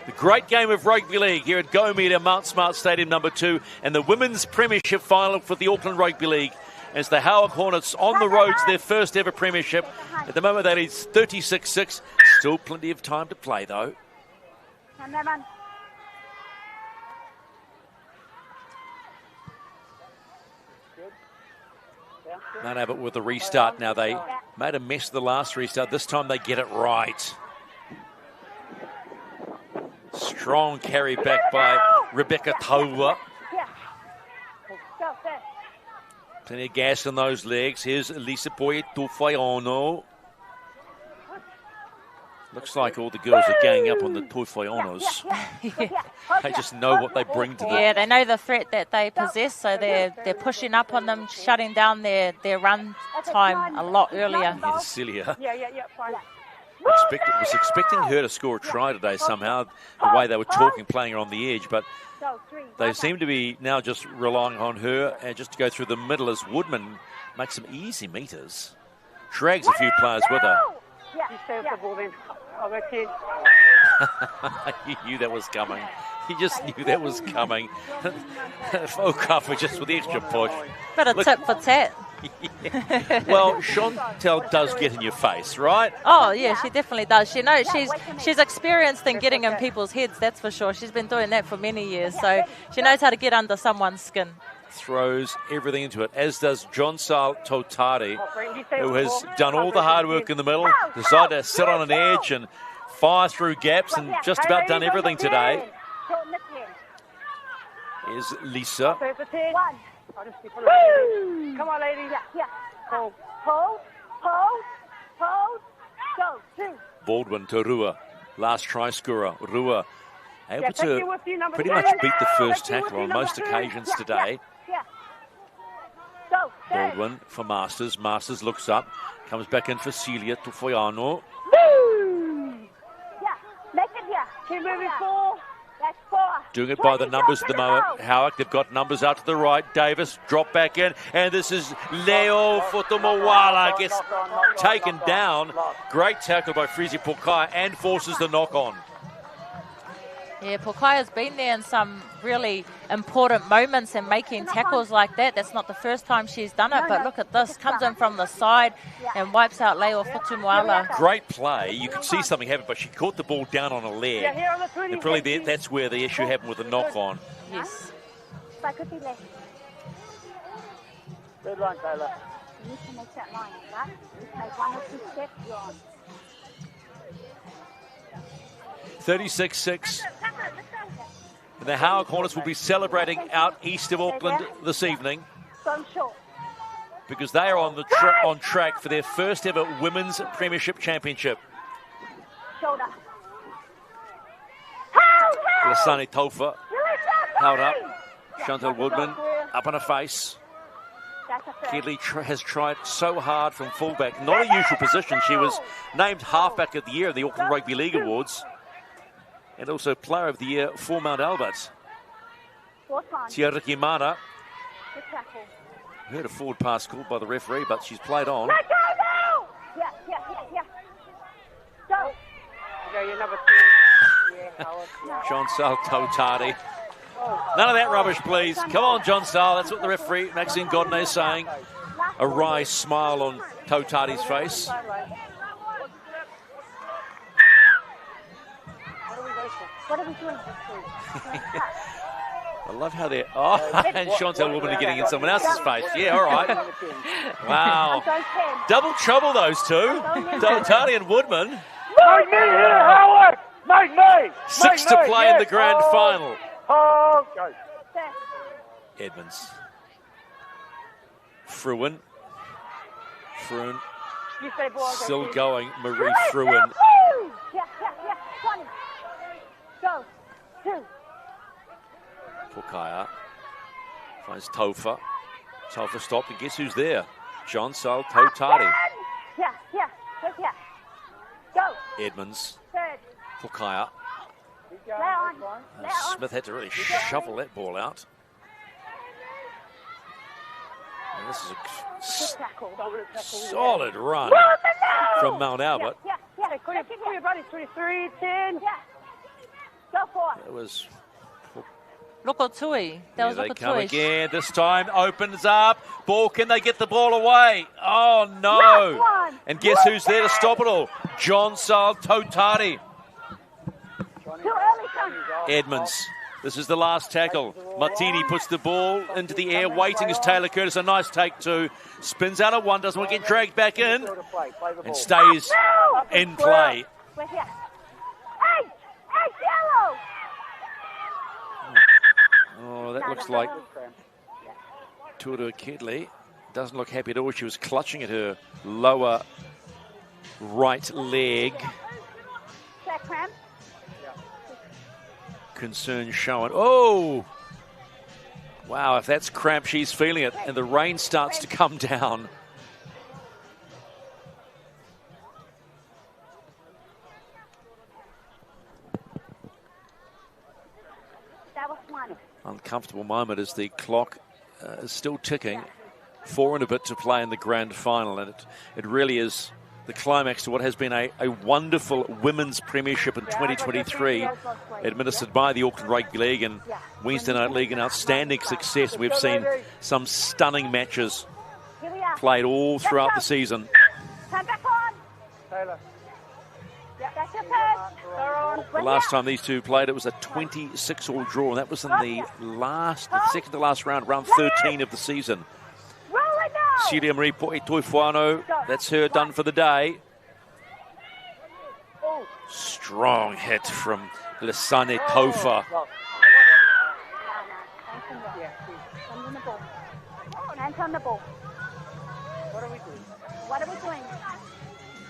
The great game of rugby league here at Go Media Mount Smart Stadium number 2, and the Women's Premiership Final for the Auckland Rugby League, as the Howick Hornets on the road to their first ever premiership. At the moment that is 36-6. Still plenty of time to play though. Mount Abbott with the restart now. They made a mess of the last restart. This time they get it right. Strong carry back by Rebecca Taua. Plenty of gas in those legs. Here's Lisa Poetu-Whaiono. Looks like all the girls are ganging up on the Tuwhaionos. They just know what they bring to them. Yeah, they know the threat that they possess, so they're pushing up on them, shutting down their run time a lot earlier. Here's Celia. Was expecting her to score a try today somehow, the way they were talking, playing her on the edge, but they seem to be now just relying on her and just to go through the middle as Woodman makes some easy meters. Drags a few players with her. You knew that was coming. You just knew that was coming. Okafu just with the extra push. Bit of tip for tat. Yeah. Well, Chantel does get in your face, right? Oh, yeah, she definitely does. She knows she's experienced in getting in people's heads, that's for sure. She's been doing that for many years, so she knows how to get under someone's skin. Throws everything into it, as does John Sal Totari, who has done all the hard work in the middle, decided to sit on an edge and fire through gaps, and just about done everything today. Here's Lisa. Woo! Come on, ladies. Yeah. Hold. Go. 2. Baldwin to Rua. Last try scorer. Rua able Becky to with you, number pretty 2. much beat the first Becky with tackler you, on number most 2. occasions Yeah. today. Go. Baldwin for Masters. Masters looks up. Comes back in for Celia to Foyano. Woo! Yeah. Make it here. Keep moving 4. That's 4. Doing it by the numbers at the moment. Howick, they've got numbers out to the right. Davis, drop back in. And this is Leo Futumawala. Gets taken down. Great tackle by Frizi Pokai and forces the knock on. Yeah, Pokaya's been there in some really important moments and making tackles like that. That's not the first time she's done it, but look at this. Comes in from the side and wipes out Leo Futumawala. Great play. You could see something happen, but she caught the ball down on a leg. And probably that's where the issue happened with the knock on. Yes. Good run, Taylor. You need to make that line, right? You take 1 or 2 steps, you're on. 36-6. And the Howick Hornets will be celebrating out east of Auckland this evening because they are on track for their first ever Women's Premiership Championship. Shoulder. Lasani Tofa held up. Chantal Woodman up on her face. Kedley has tried so hard from fullback. Not a usual position. She was named Halfback of the Year at the Auckland Rugby League Awards. And also Player of the Year for Mount Albert. Tiariki Mana. Heard a forward pass called by the referee, but she's played on. Yeah. Go. Okay, you're number 2. John Sal Totati. None of that rubbish, please. Come on, John Sal. That's what the referee, Maxine Godney, is saying. A wry smile on Totati's face. What are we doing? I love how they're... Oh, and Chantal Woodman are getting in someone else's face. Yeah, all right. Wow. Double trouble, those two. Totati and Woodman. Make me here, Howard! Make me! 6 to play in the grand final. Oh, go. Edmonds. Fruin. Still going. Marie Fruin. Yeah. 20. Go. 2. Pokaya finds Tofa. Tofa stopped, and guess who's there? John Sal Totati. Yeah. Go. Edmonds. 3rd. Pokaya. Smith had to really shuffle that ball out. And this is a solid run from Mount Albert. Yeah. Call your buddy. 23, 10. Yeah. Go for it. It was... Lokotui. That was They come Lokotui. again. This time opens up. Ball, can they get the ball away? Oh, no. And guess who's there to stop it all? John Sal Totati. Edmonds. This is the last tackle. Martini puts the ball into the air, waiting as Taylor Curtis. A nice take two. Spins out of one, doesn't want to get dragged back in. And stays in play. We're here. Hey, yellow. Oh, that looks like Tuatua Kedley. Doesn't look happy at all. She was clutching at her lower right leg. Concern showing. Oh! Wow, if that's cramp, she's feeling it. And the rain starts to come down. That was one. Uncomfortable moment as the clock is still ticking. 4 and a bit to play in the grand final. And it really is the climax to what has been a wonderful women's premiership in 2023, administered by the Auckland Rugby League and Wednesday Night League, an outstanding success. We've seen some stunning matches played all throughout the season. Come back on. Taylor. That's your pass. The last time these two played, it was a 26-all draw, and that was in the second to last round 13 of the season. Celia Marie Toifuano, that's her done for the day. Strong hit from Lisane Tofa. Yeah. Hands on the ball. Hands on the ball. What are we doing? What are we doing?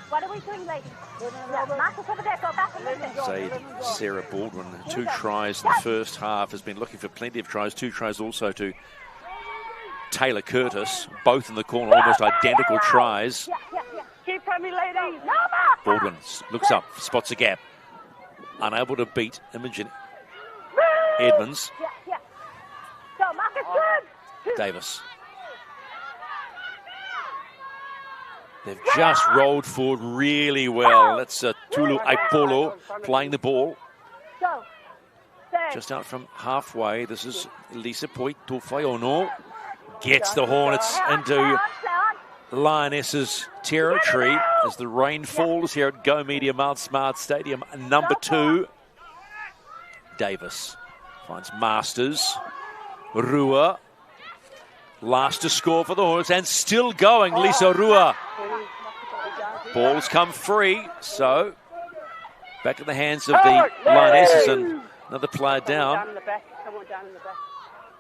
What are we doing, ladies? Yeah, Marcus over there, go back a little bit. Sadie Sarah Baldwin, 2 tries in the first half, has been looking for plenty of tries. 2 tries also to Taylor Curtis, both in the corner, almost identical tries. Keep coming, ladies. Baldwin looks up, spots a gap. Unable to beat Imogen Edmonds. Go, Marcus, good. Davis. They've just rolled forward really well. That's Tulu Aipolo playing the ball. Go. Just out from halfway. This is Lisa Poit Tufayono. Gets the Hornets into Lionesses territory as the rain falls here at Go Media Mount Smart Stadium. Number 2, Davis finds Masters. Rua, last to score for the Hornets, and still going, Lisa Rua. Ball's come free, so back in the hands of the Lionesses, and another player down.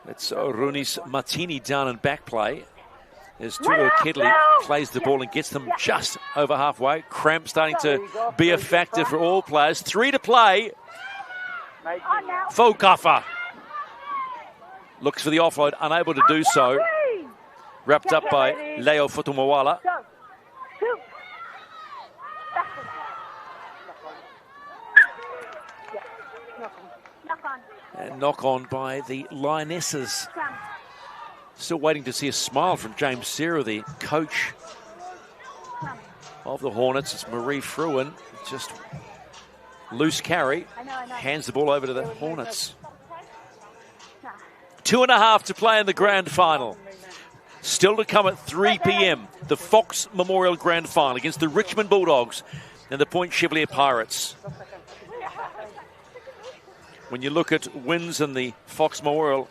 It's Runis Martini down in back play. As Tulu Kedley plays the ball and gets them just over halfway. Cramp starting to be a factor for all players. 3 to play. Fokaffa looks for the offload, unable to do so. Wrapped up by Leo Futumawala. And knock on by the Lionesses. Still waiting to see a smile from James Serra, the coach of the Hornets. It's Marie Fruin, just loose carry, hands the ball over to the Hornets. 2.5 to play in the grand final. Still to come at 3 p.m. The Fox Memorial Grand Final against the Richmond Bulldogs and the Point Chevalier Pirates. When you look at wins in the Fox Memorial,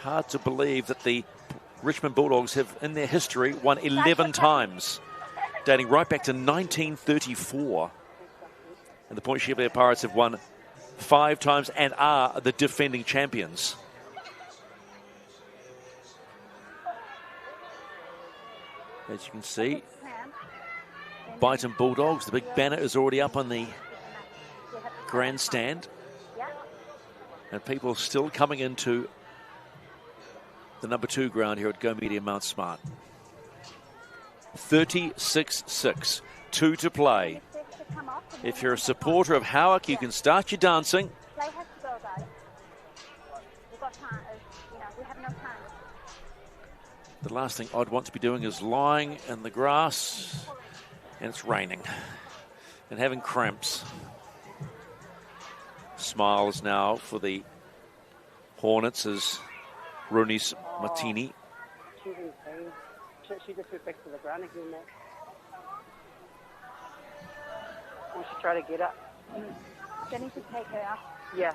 hard to believe that the Richmond Bulldogs have, in their history, won 11 times, dating right back to 1934. And the Point Chevalier Pirates have won 5 times and are the defending champions. As you can see, Byton Bulldogs, the big banner is already up on the grandstand. And people still coming into the number 2 ground here at Go Media Mount Smart. 36-6, 2 to play. If you're a supporter of Howick, you can start your dancing. The last thing I'd want to be doing is lying in the grass and it's raining and having cramps. Smiles now for the Hornets as Runis Martini. She's in pain. She just went back to the ground again, mate. Wants to try to get up. They need to take her out. Yeah.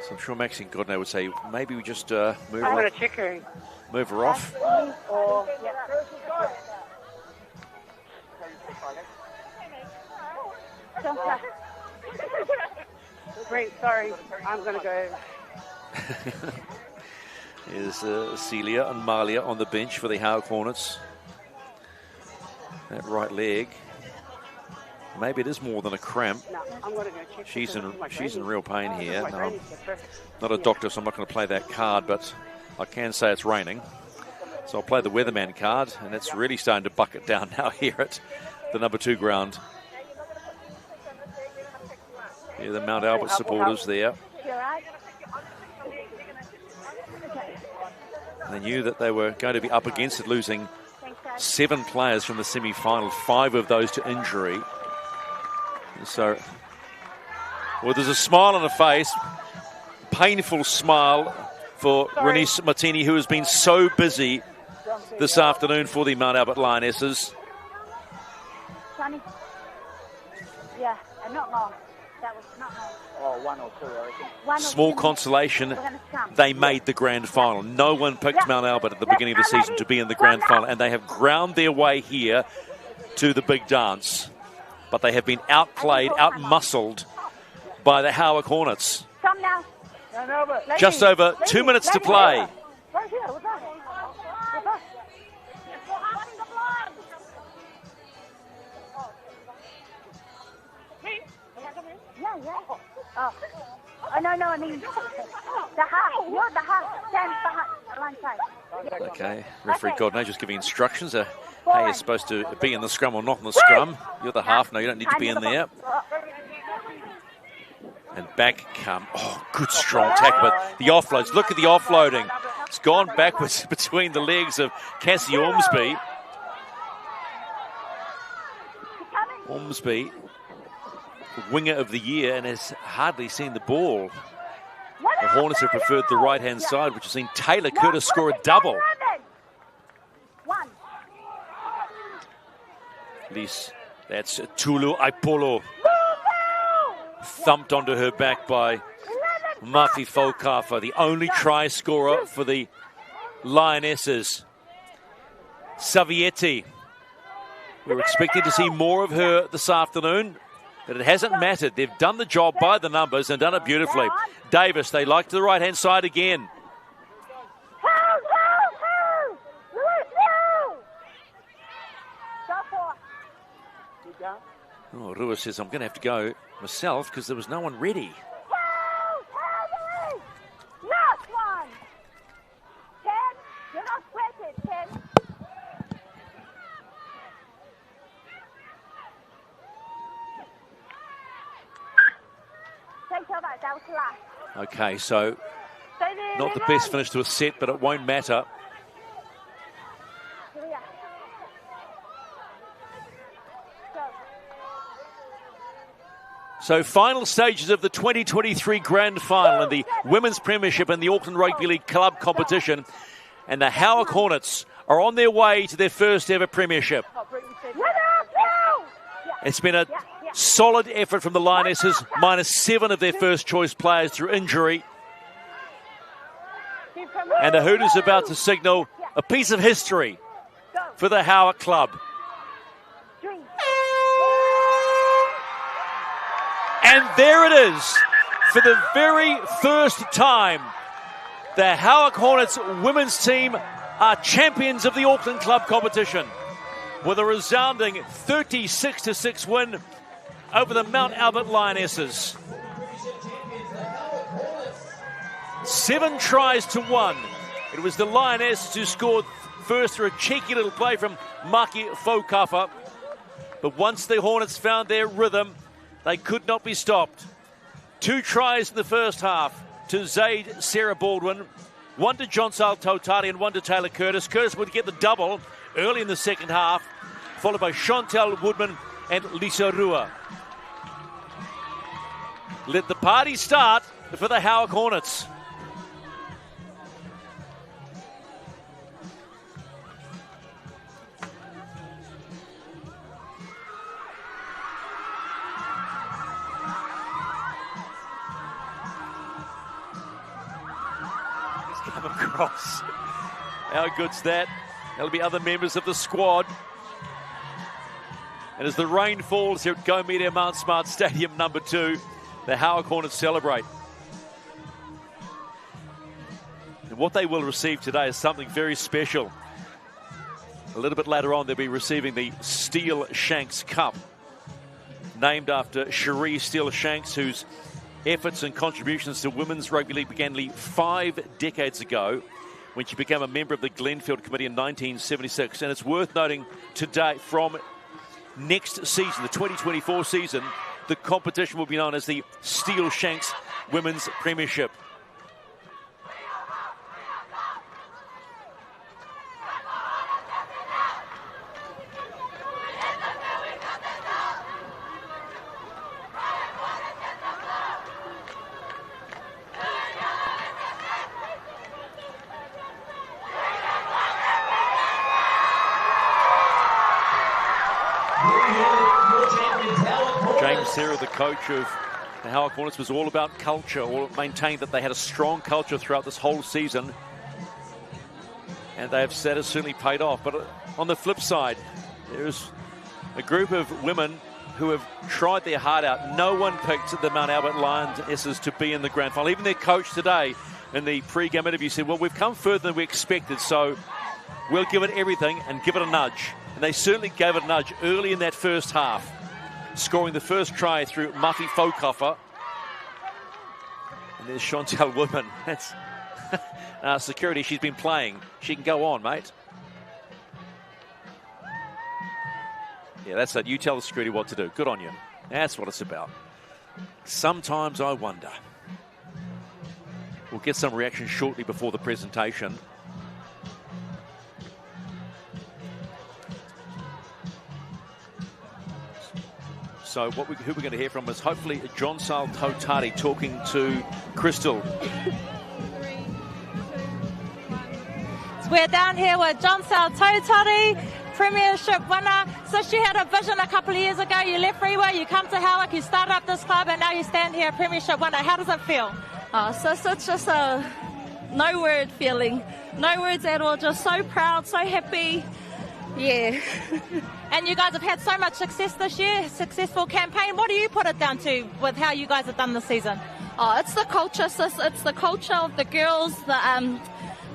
So I'm sure Maxine Godney would say, maybe we just move her I'm going off. to check her. Move her off. Or, Great, sorry. I'm going to go. Is Celia and Malia on the bench for the Howick Hornets. That right leg. Maybe it is more than a cramp. No, I'm going to go check. She's in real pain here. No, I'm not a doctor, so I'm not going to play that card, but I can say it's raining. So I'll play the weatherman card, and it's really starting to bucket down now here at the number 2 ground. Yeah, the Mount Albert supporters there. They knew that they were going to be up against it, losing 7 players from the semi-final, 5 of those to injury. So, well, there's a smile on her face, painful smile for Runis Martini, who has been so busy this afternoon for the Mount Albert Lionesses. Sonny. Yeah, and not long. That was not long. Oh, 1 or 2, I reckon. Small consolation, they made the grand final. No one picked Mount Albert at the beginning of the season to be in the grand final, and they have ground their way here to the big dance. but they have been outplayed, outmuscled by the Howick Hornets. Come now. Just over 2 minutes to play. Right here, what's that? What's that? Yeah. Oh, no, I mean, the half. You're the half. Stand behind, line side. Okay, referee Gordon just giving instructions. Hey, you're supposed to be in the scrum or not in the scrum. You're the half. No, you don't need to be in there. And back come, good strong tackle, but the offloads, look at the offloading. It's gone backwards between the legs of Cassie Ormsby. Ormsby, winger of the year, and has hardly seen the ball. The Hornets have preferred the right-hand side, which has seen Taylor Curtis score a double. At least that's Tulu Aipolo. Thumped onto her back by Mafi Faukafa, the only try scorer for the Lionesses. Savietti. We were expecting to see more of her this afternoon, but it hasn't mattered. They've done the job by the numbers and done it beautifully. Davis, they like to the right-hand side again. Oh, Rua says, I'm going to have to go myself because there was no one ready. Last one. 10. You're not sweated, 10. Take over. That was last. Okay, so not the best finish to a set, but it won't matter. So final stages of the 2023 Grand Final in the Women's Premiership and the Auckland Rugby League Club competition. And the Howick Hornets are on their way to their first ever Premiership. It's been a solid effort from the Lionesses, -7 of their first choice players through injury. And the Hooters about to signal a piece of history for the Howick Club. And there it is, for the very first time, the Howick Hornets women's team are champions of the Auckland Club competition with a resounding 36-6 win over the Mount Albert Lionesses. 7 tries to 1. It was the Lionesses who scored first through a cheeky little play from Maki Faukafa. But once the Hornets found their rhythm, they could not be stopped. 2 tries in the first half to Zaid Sarah Baldwin, 1 to Jonsal Tautari and 1 to Taylor Curtis. Curtis would get the double early in the second half, followed by Chantel Woodman and Lisa Rua. Let the party start for the Howick Hornets. Come across. How good's that? There'll be other members of the squad. And as the rain falls here at Go Media Mount Smart Stadium number 2, the Howick Hornets celebrate. And what they will receive today is something very special. A little bit later on, they'll be receiving the Steele-Shanks Cup, named after Cherie Steele-Shanks, whose efforts and contributions to women's rugby league began nearly 5 decades ago when she became a member of the Glenfield Committee in 1976. And it's worth noting today, from next season, the 2024 season, the competition will be known as the Steele-Shanks Women's Premiership. Sarah, the coach of the Howick Hornets, was all about culture, or maintained that they had a strong culture throughout this whole season. And they have said it's certainly paid off. But on the flip side, there's a group of women who have tried their heart out. No one picked the Mount Albert Lionesses to be in the grand final. Even their coach today in the pre-game interview said, well, we've come further than we expected, so we'll give it everything and give it a nudge. And they certainly gave it a nudge early in that first half, scoring the first try through Muffy Folkoffer. And there's Chantel Woodman. That's security. She's been playing. She can go on, mate. Yeah, that's it. You tell the security what to do. Good on you. That's what it's about. Sometimes I wonder. We'll get some reaction shortly before the presentation. So who we're going to hear from is hopefully John Sal Totati talking to Crystal. We're down here with John Sal Totati, Premiership winner. So she had a vision a couple of years ago. You left Freeway, you come to Howick, you started up this club, and now you stand here, Premiership winner. How does it feel? So it's just a no-word feeling. No words at all. Just so proud, so happy. Yeah. And you guys have had so much success this year, successful campaign. What do you put it down to with how you guys have done this season? It's the culture, sis. It's the culture of the girls, the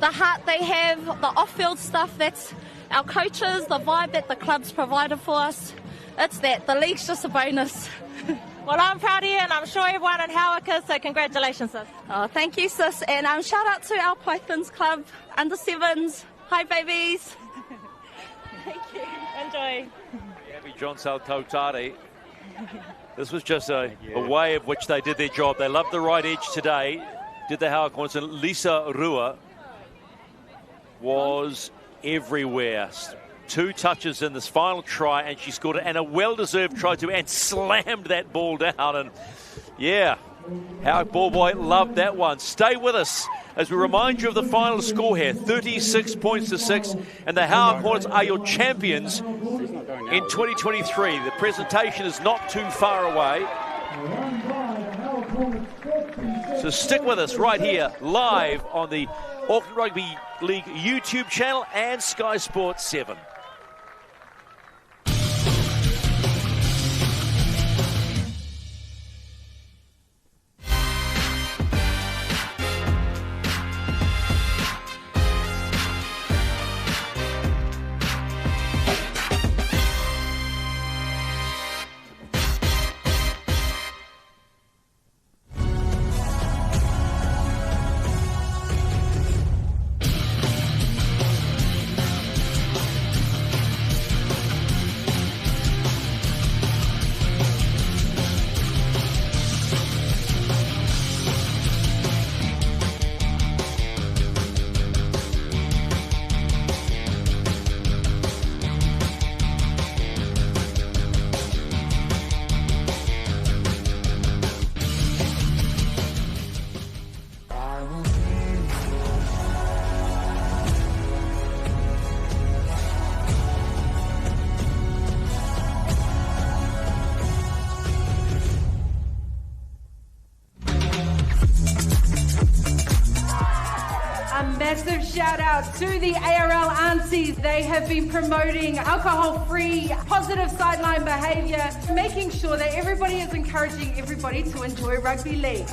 heart they have, the off-field stuff. That's our coaches, the vibe that the club's provided for us. It's that. The league's just a bonus. Well, I'm proud of you, and I'm sure everyone in Howick is, so congratulations, sis. Thank you, sis. And shout out to our Pythons club, under 7s. Hi, babies. Thank you. Enjoy. Happy John Sal Totati. This was just a way of which they did their job. They loved the right edge today. Did the Howick Hornets, and Lisa Rua was everywhere. 2 touches in this final try, and she scored it, and a well-deserved try too, and slammed that ball down. And yeah, Howick ball boy loved that one. Stay with us as we remind you of the final score here, 36 points to 6, and the Howick Hornets are your champions in 2023. The presentation is not too far away. So stick with us right here, live on the Auckland Rugby League YouTube channel and Sky Sports 7. Massive shout out to the ARL aunties. They have been promoting alcohol-free, positive sideline behaviour, making sure that everybody is encouraging everybody to enjoy rugby league.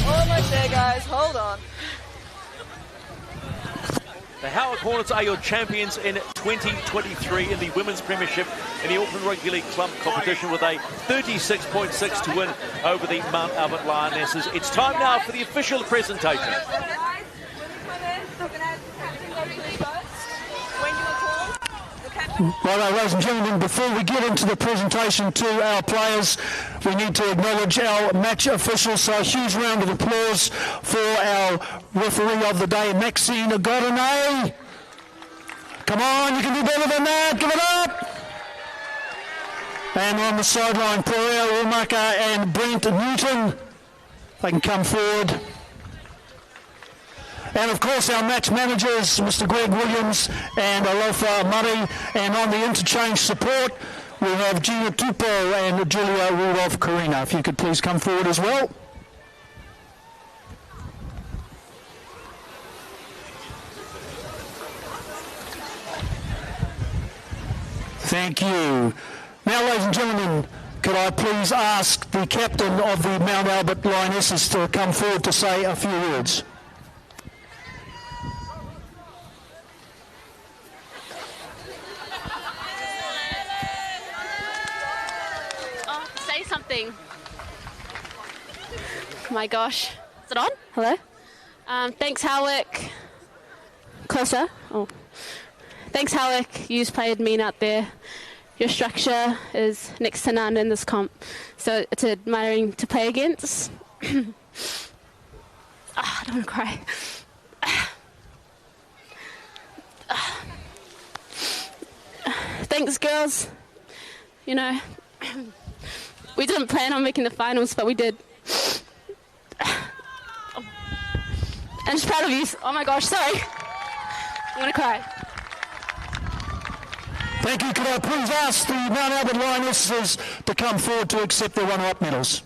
Almost there, guys. Hold on. The Howick Hornets are your champions in 2023 in the Women's Premiership in the Auckland Rugby League Club competition with a 36.6 to win over the Mount Albert Lionesses. It's time now for the official presentation. Right, ladies and gentlemen, before we get into the presentation to our players, we need to acknowledge our match officials. So a huge round of applause for our referee of the day, Maxine Godinay. Come on, you can do better than that. Give it up. And on the sideline, Pereira Umaka and Brent Newton. They can come forward. And of course our match managers, Mr. Greg Williams and Alofa Murray, and on the interchange support we have Gina Tupou and Julia Rudolph Karina. If you could please come forward as well. Thank you. Now, ladies and gentlemen, could I please ask the captain of the Mount Albert Lionesses to come forward to say a few words? Say something. My gosh. Is it on? Hello? Thanks, Howick. Closer? Oh. Thanks, Howick. You've played mean out there. Your structure is next to none in this comp, so it's admiring to play against. I don't want to cry. Thanks, girls. You know, we didn't plan on making the finals, but we did. I'm just proud of you. Oh my gosh, sorry. I'm going to cry. Thank you. Could I please ask the Mount Albert Lionesses to come forward to accept their runner-up medals?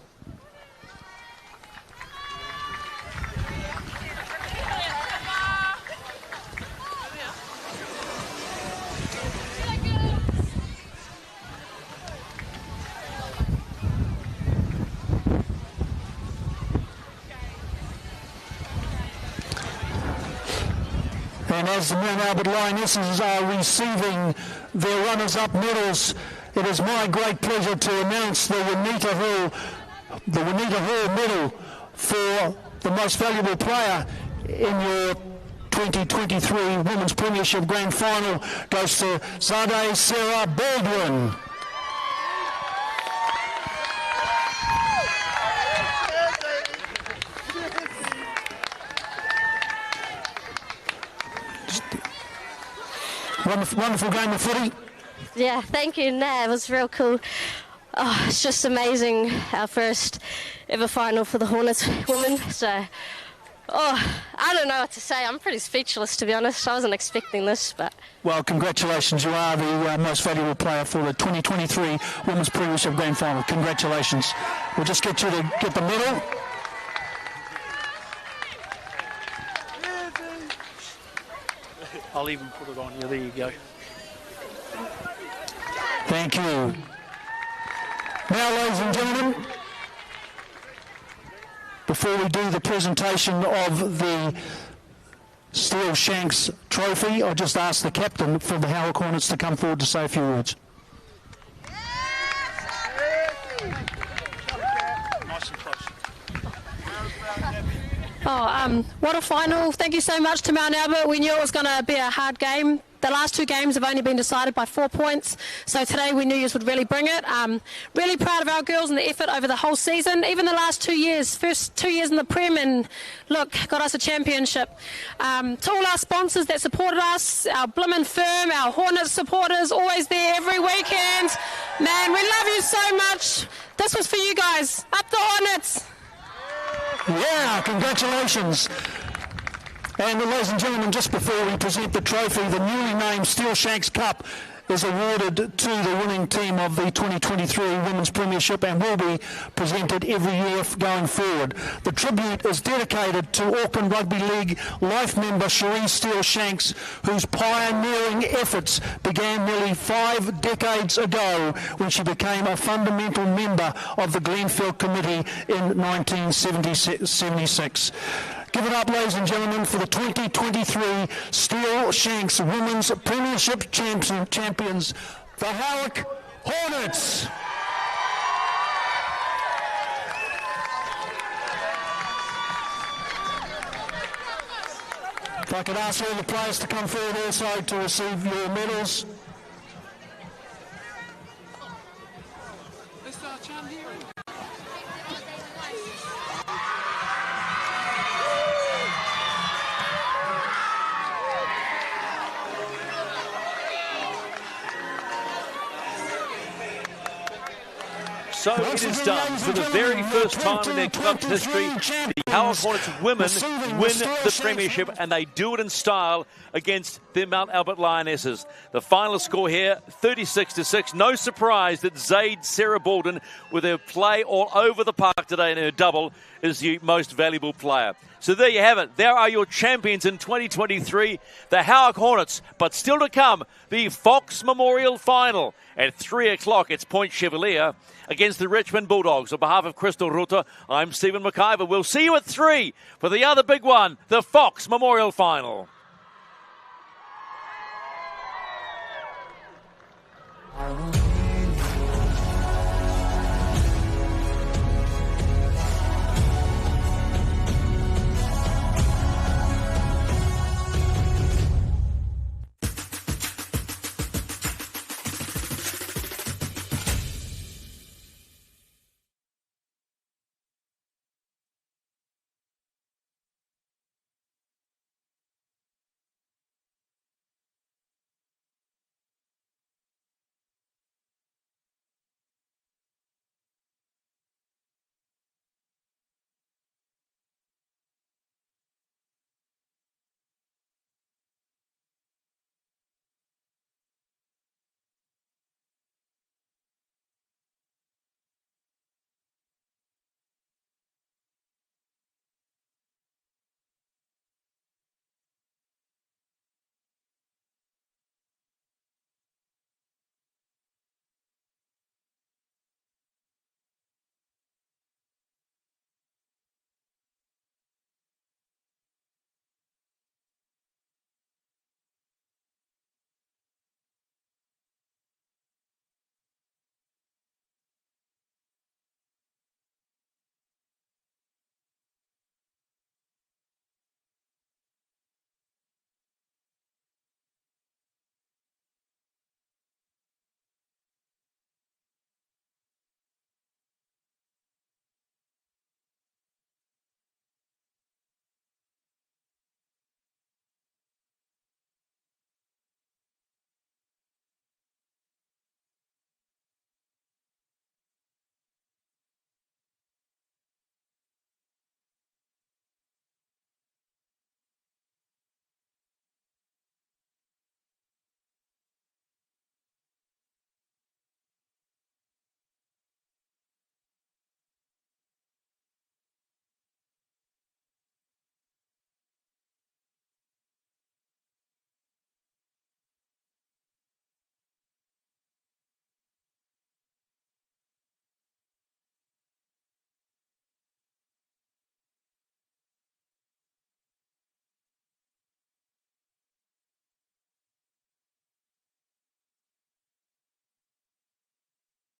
And as the Mount Albert Lionesses are receiving their runners-up medals, it is my great pleasure to announce the Juanita Hall medal for the most valuable player in your 2023 Women's Premiership Grand Final goes to Zade Sarah Baldwin. Wonderful game of footy. Yeah, thank you. Nah, it was real cool. Oh, it's just amazing. Our first ever final for the Hornets women. So, I don't know what to say. I'm pretty speechless, to be honest. I wasn't expecting this, but... Well, congratulations. You are the most valuable player for the 2023 Women's Premiership Grand Final. Congratulations. We'll just get you to get the medal. I'll even put it on you. There you go. Thank you. Now, ladies and gentlemen, before we do the presentation of the Steele-Shanks trophy, I'll just ask the captain for the Howick Hornets to come forward to say a few words. Nice and close. What a final. Thank you so much to Mount Albert. We knew it was going to be a hard game. The last two games have only been decided by 4 points, so today we knew you would really bring it. Really proud of our girls and the effort over the whole season, even the last 2 years, first 2 years in the Prem, and look, got us a championship. To all our sponsors that supported us, our Blimmin firm, our Hornets supporters, always there every weekend. Man, we love you so much. This was for you guys. Up the Hornets! Yeah, congratulations. And ladies and gentlemen, just before we present the trophy, the newly named Steele-Shanks Cup is awarded to the winning team of the 2023 Women's Premiership and will be presented every year going forward. The tribute is dedicated to Auckland Rugby League life member Cherie Steele-Shanks, whose pioneering efforts began nearly 5 decades ago when she became a fundamental member of the Glenfield Committee in 1976. Give it up, ladies and gentlemen, for the 2023 Steele-Shanks Women's Premiership champions, the Howick Hornets. If I could ask all the players to come forward also to receive your medals. So it is done. For the very first time in their club's history, the Howick Hornets women win the Premiership, and they do it in style against the Mount Albert Lionesses. The final score here, 36-6. No surprise that Zaid Sarah Baldwin, with her play all over the park today in her double, is the most valuable player. So there you have it. There are your champions in 2023, the Howick Hornets. But still to come, the Fox Memorial Final. At 3 o'clock, it's Point Chevalier against the Richmond Bulldogs. On behalf of Crystal Ruta, I'm Stephen McIver. We'll see you at 3 for the other big one, the Fox Memorial Final.